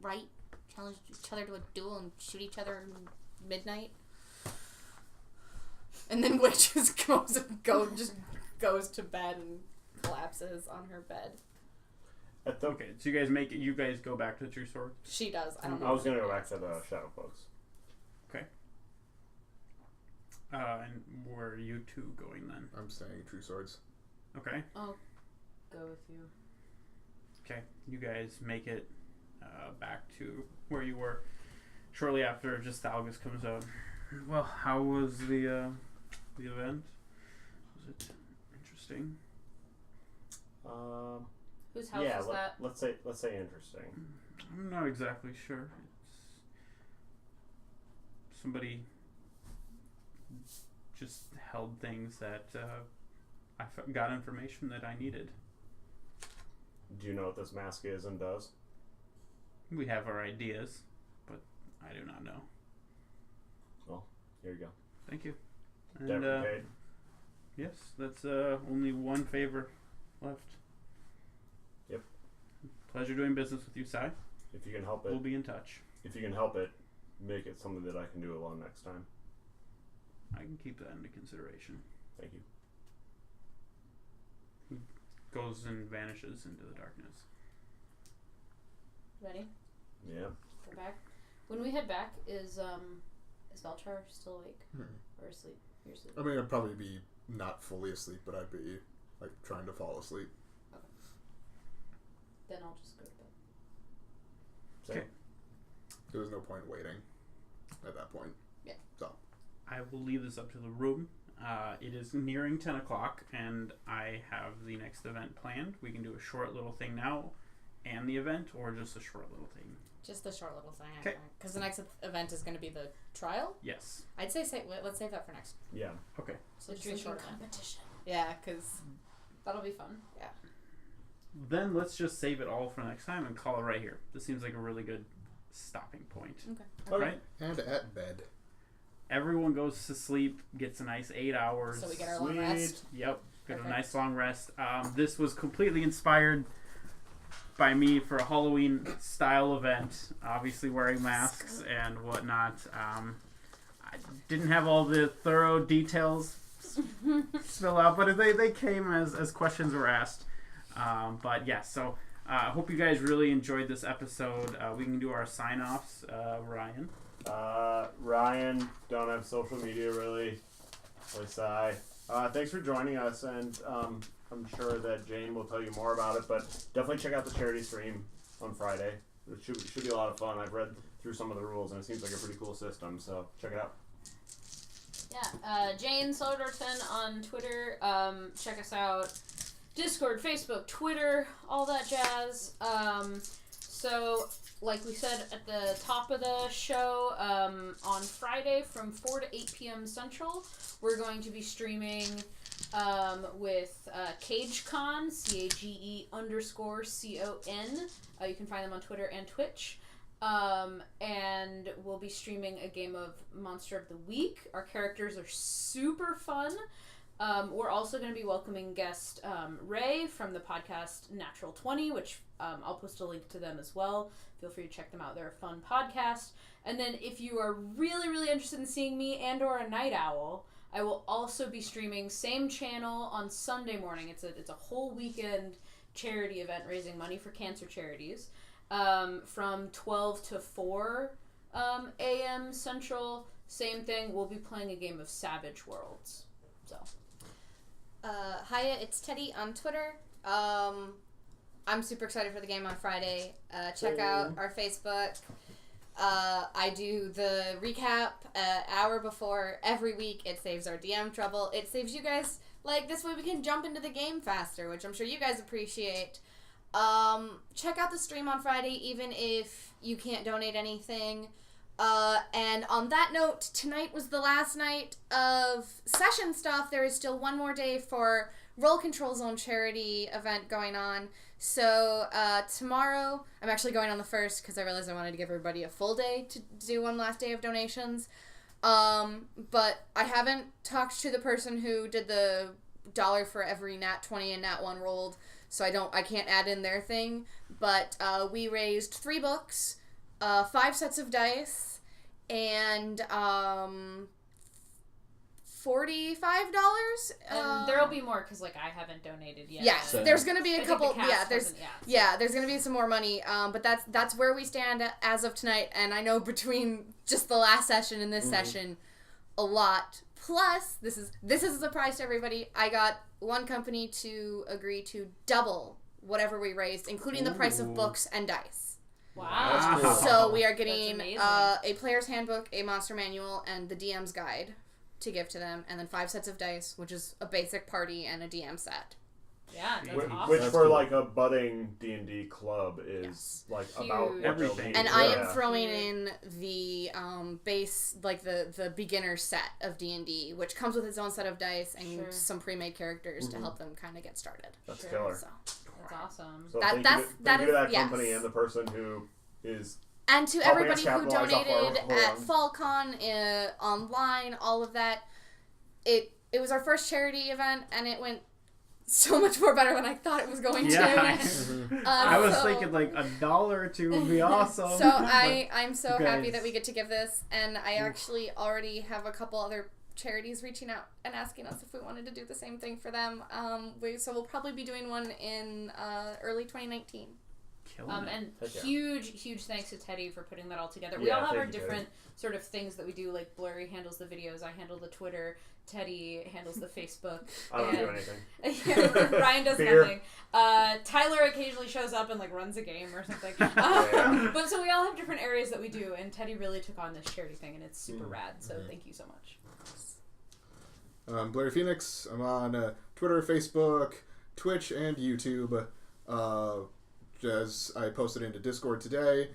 right. Challenge each other to a duel and shoot each other in midnight. And then Witch just goes to bed and collapses on her bed. Okay, so you guys go back to the true sword. She does. I don't know. I was gonna go back to the shadow folks. And where are you two going then? I'm staying true swords. Okay. I'll go with you. Okay. You guys make it back to where you were. Shortly after, just Algus comes out. Well, how was the event? Was it interesting? Whose house Yeah, is that? let's say interesting. I'm not exactly sure. It's somebody just held things that got information that I needed. Do you know what this mask is and does? We have our ideas, but I do not know. Well, here you go. Thank you. Debt And repaid. yes, that's only one favor left. Yep. Pleasure doing business with you, Sai. If you can help it, We'll be in touch. if you can help it, make it something that I can do alone next time. I can keep that into consideration. Thank you. Goes and vanishes into the darkness. Ready? Yeah. Go back. When we head back, is Velchar still awake Hmm. or asleep? You're asleep. I mean, I'd probably be not fully asleep, but I'd be like trying to fall asleep. Then I'll just go to bed. Same. Okay. There was no point waiting at that point. Yeah. So I will leave this up to the room. It is nearing 10 o'clock, and I have the next event planned. We can do a short little thing now and the event, or just a short little thing. Just the short little thing. Okay. Because the next event is going to be the trial. Yes. I'd say let's save that for next. Yeah. Okay. So The just a drinking short event. competition. Yeah, because That'll be fun. Then let's just save it all for next time and call it right here. This seems like a really good stopping point. okay. Okay. Right? and at bed. Everyone goes to sleep, gets a nice 8 hours. So we get our long rest. Yep. Get Perfect. a nice long rest. This was completely inspired by me for a Halloween style event. Obviously wearing masks and whatnot. I didn't have all the thorough details spill out, but they came as questions were asked. But yeah, so I hope you guys really enjoyed this episode. We can do our sign-offs. Ryan. Ryan, don't have social media really. Sai. Thanks for joining us, and I'm sure that Jane will tell you more about it, but definitely check out the charity stream on Friday. It should be a lot of fun. I've read through some of the rules, and it seems like a pretty cool system, so check it out. Yeah, Jane Soderton on Twitter. Check us out. Discord, Facebook, Twitter, all that jazz. So, like we said at the top of the show, on Friday from 4 to 8 p.m. Central, we're going to be streaming with CageCon, CAGE_CON. You can find them on Twitter and Twitch. And we'll be streaming a game of Monster of the Week. Our characters are super fun. We're also going to be welcoming guest Ray from the podcast Natural 20, which I'll post a link to them as well. Feel free to check them out. They're a fun podcast. And then if you are really, really interested in seeing me and or a night owl, I will also be streaming same channel on Sunday morning. It's a whole weekend charity event raising money for cancer charities. From 12 to 4 a.m. Central. Same thing. We'll be playing a game of Savage Worlds. So. Hiya, it's Teddy on Twitter. I'm super excited for the game on Friday. Check out our Facebook. I do the recap hour before every week. It saves our DM trouble. It saves you guys, like, this way we can jump into the game faster, which I'm sure you guys appreciate. Check out the stream on Friday, even if you can't donate anything. And on that note, tonight was the last night of session stuff. There is still one more day for Role ConTROLL's own charity event going on. So, tomorrow, I'm actually going on the 1st because I realized I wanted to give everybody a full day to do one last day of donations. But I haven't talked to the person who did the $1 for every Nat 20 and Nat 1 rolled, so I can't add in their thing. But, we raised 3 books, 5 sets of dice, and, $45. And there'll be more because, like, I haven't donated yet. Yes, So- there's gonna be I a think couple. the cast Yeah, there's hasn't yet, so- yeah, there's gonna be some more money. But that's where we stand as of tonight. And I know between just the last session and this session, a lot. Plus, this is a surprise to everybody. I got one company to agree to double whatever we raised, including the price of Ooh. books and dice. Wow. That's cool. So we are That's getting amazing. a player's handbook, a monster manual, and the DM's guide to give to them, and then 5 sets of dice, which is a basic party and a DM set. Yeah, that's Which awesome. for cool. like a budding D&D club is like about Huge. what they'll Everything. need. And I am Yeah. throwing in the base, like the beginner set of D&D, which comes with its own set of dice and Sure. some pre-made characters to help them kind of get started. That's Sure. killer. So. That's awesome. So That- thank that's- you to, that thank you to is- that company yes. and the person who is And to Helping everybody us who capitalize off our donated whole at run. FallCon, online, all of that, it was our first charity event, and it went so much more better than I thought it was going Yeah. to. I was so- thinking like $1 or $2 would be awesome. So I'm so you happy guys- that we get to give this, and I actually already have a couple other charities reaching out and asking us if we wanted to do the same thing for them. So we'll probably be doing one in early 2019. Killing it. And Heck yeah. huge thanks to Teddy for putting that all together. We Yeah, all have our thank you, different sort of things that we do. Like Blurry handles the videos, I handle the Twitter, Teddy handles the Facebook. I don't do and- anything. Ryan does Beer. nothing. Tyler occasionally shows up and like runs a game or something. Yeah. But so we all have different areas that we do, and Teddy really took on this charity thing, and it's super rad. So thank you so much. I'm Blurry Phoenix. I'm on Twitter, Facebook, Twitch, and YouTube. As I posted into Discord today,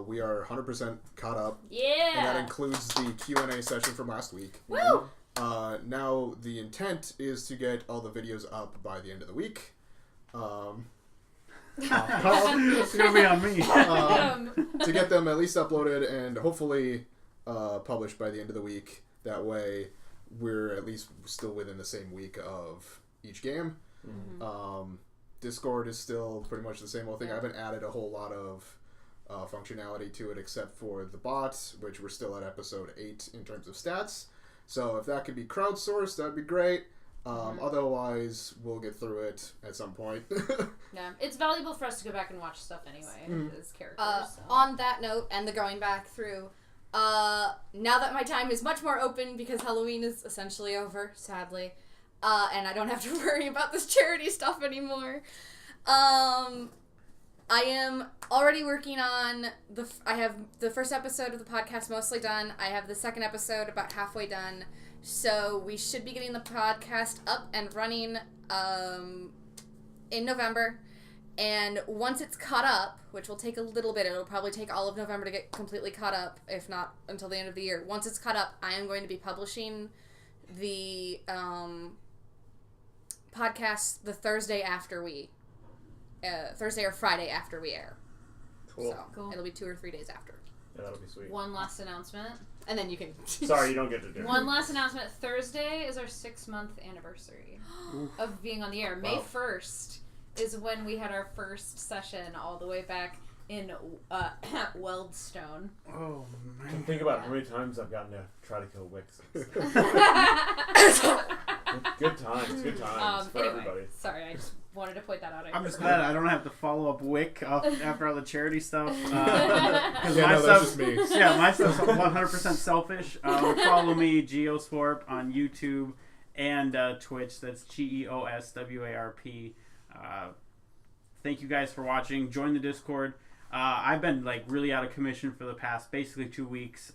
we are 100% caught up, Yeah. and that includes the Q&A session from last week. Woo! Now, the intent is to get all the videos up by the end of the week. It's gonna be on me. To get them at least uploaded and hopefully published by the end of the week. That way, we're at least still within the same week of each game. Discord is still pretty much the same old thing. I haven't added a whole lot of functionality to it except for the bot, which we're still at episode 8 in terms of stats. So if that could be crowdsourced, that'd be great. Otherwise, we'll get through it at some point. Yeah, it's valuable for us to go back and watch stuff anyway as characters. So. On that note, and the going back through, now that my time is much more open because Halloween is essentially over, sadly, and I don't have to worry about this charity stuff anymore, I am already working on I have the first episode of the podcast mostly done. I have the second episode about halfway done. So we should be getting the podcast up and running in November. And once it's caught up, which will take a little bit, it'll probably take all of November to get completely caught up, if not until the end of the year. Once it's caught up, I am going to be publishing the podcast the Thursday after Thursday or Friday after we air. Cool. So Cool. it'll be 2 or 3 days after. Yeah, that'll be sweet. One last announcement. And then you can... Sorry, you don't get to do it. One last announcement. Thursday is our 6-month anniversary of being on the air. May Wow. 1st is when we had our first session all the way back in Weldstone. Oh man. Think about how many times I've gotten to try to kill Wix. Good times for Anyway, everybody. sorry, I just wanted to point that out. I'm just glad I don't have to follow up Wick after all the charity stuff. Because Yeah, my no, that's stuff, just me. yeah, my stuff's 100% selfish. Follow me, Geoswarp, on YouTube and Twitch. That's GeosWarp. Thank you guys for watching. Join the Discord. I've been like really out of commission for the past basically 2 weeks.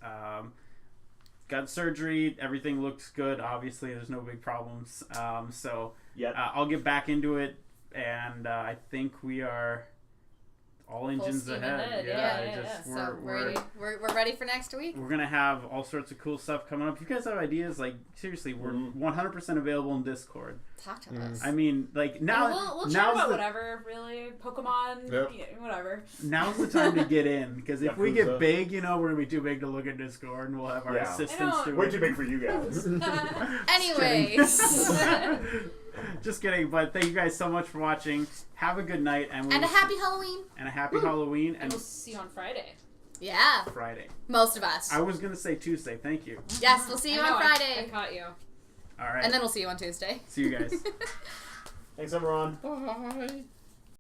Got surgery. Everything looks good. Obviously, there's no big problems. So Yep. I'll get back into it, and I think we are all engines steam ahead. ahead. Yeah, Yeah. So we're ready for next week. we're gonna have all sorts of cool stuff coming up. If you guys have ideas, like seriously, we're 100% available in Discord. Talk to us. I mean, like now, And we'll chat now's about the, whatever, really. Pokemon, Yep. yeah, whatever. now's the time to get in, because if we get Yakuza. big, we're gonna be too big to look at Discord, and we'll have our Yeah. assistants I do Way it. too big for you guys. Anyways. Just kidding, but thank you guys so much for watching. Have a good night, and And a happy Halloween. and a happy Halloween And and we'll see you on Friday. Yeah. Friday. Most of us. I was gonna say Tuesday. Thank you. Yes, we'll see you I know, on I Friday. caught you. All right. And then we'll see you on Tuesday. See you guys. Thanks, everyone. Bye.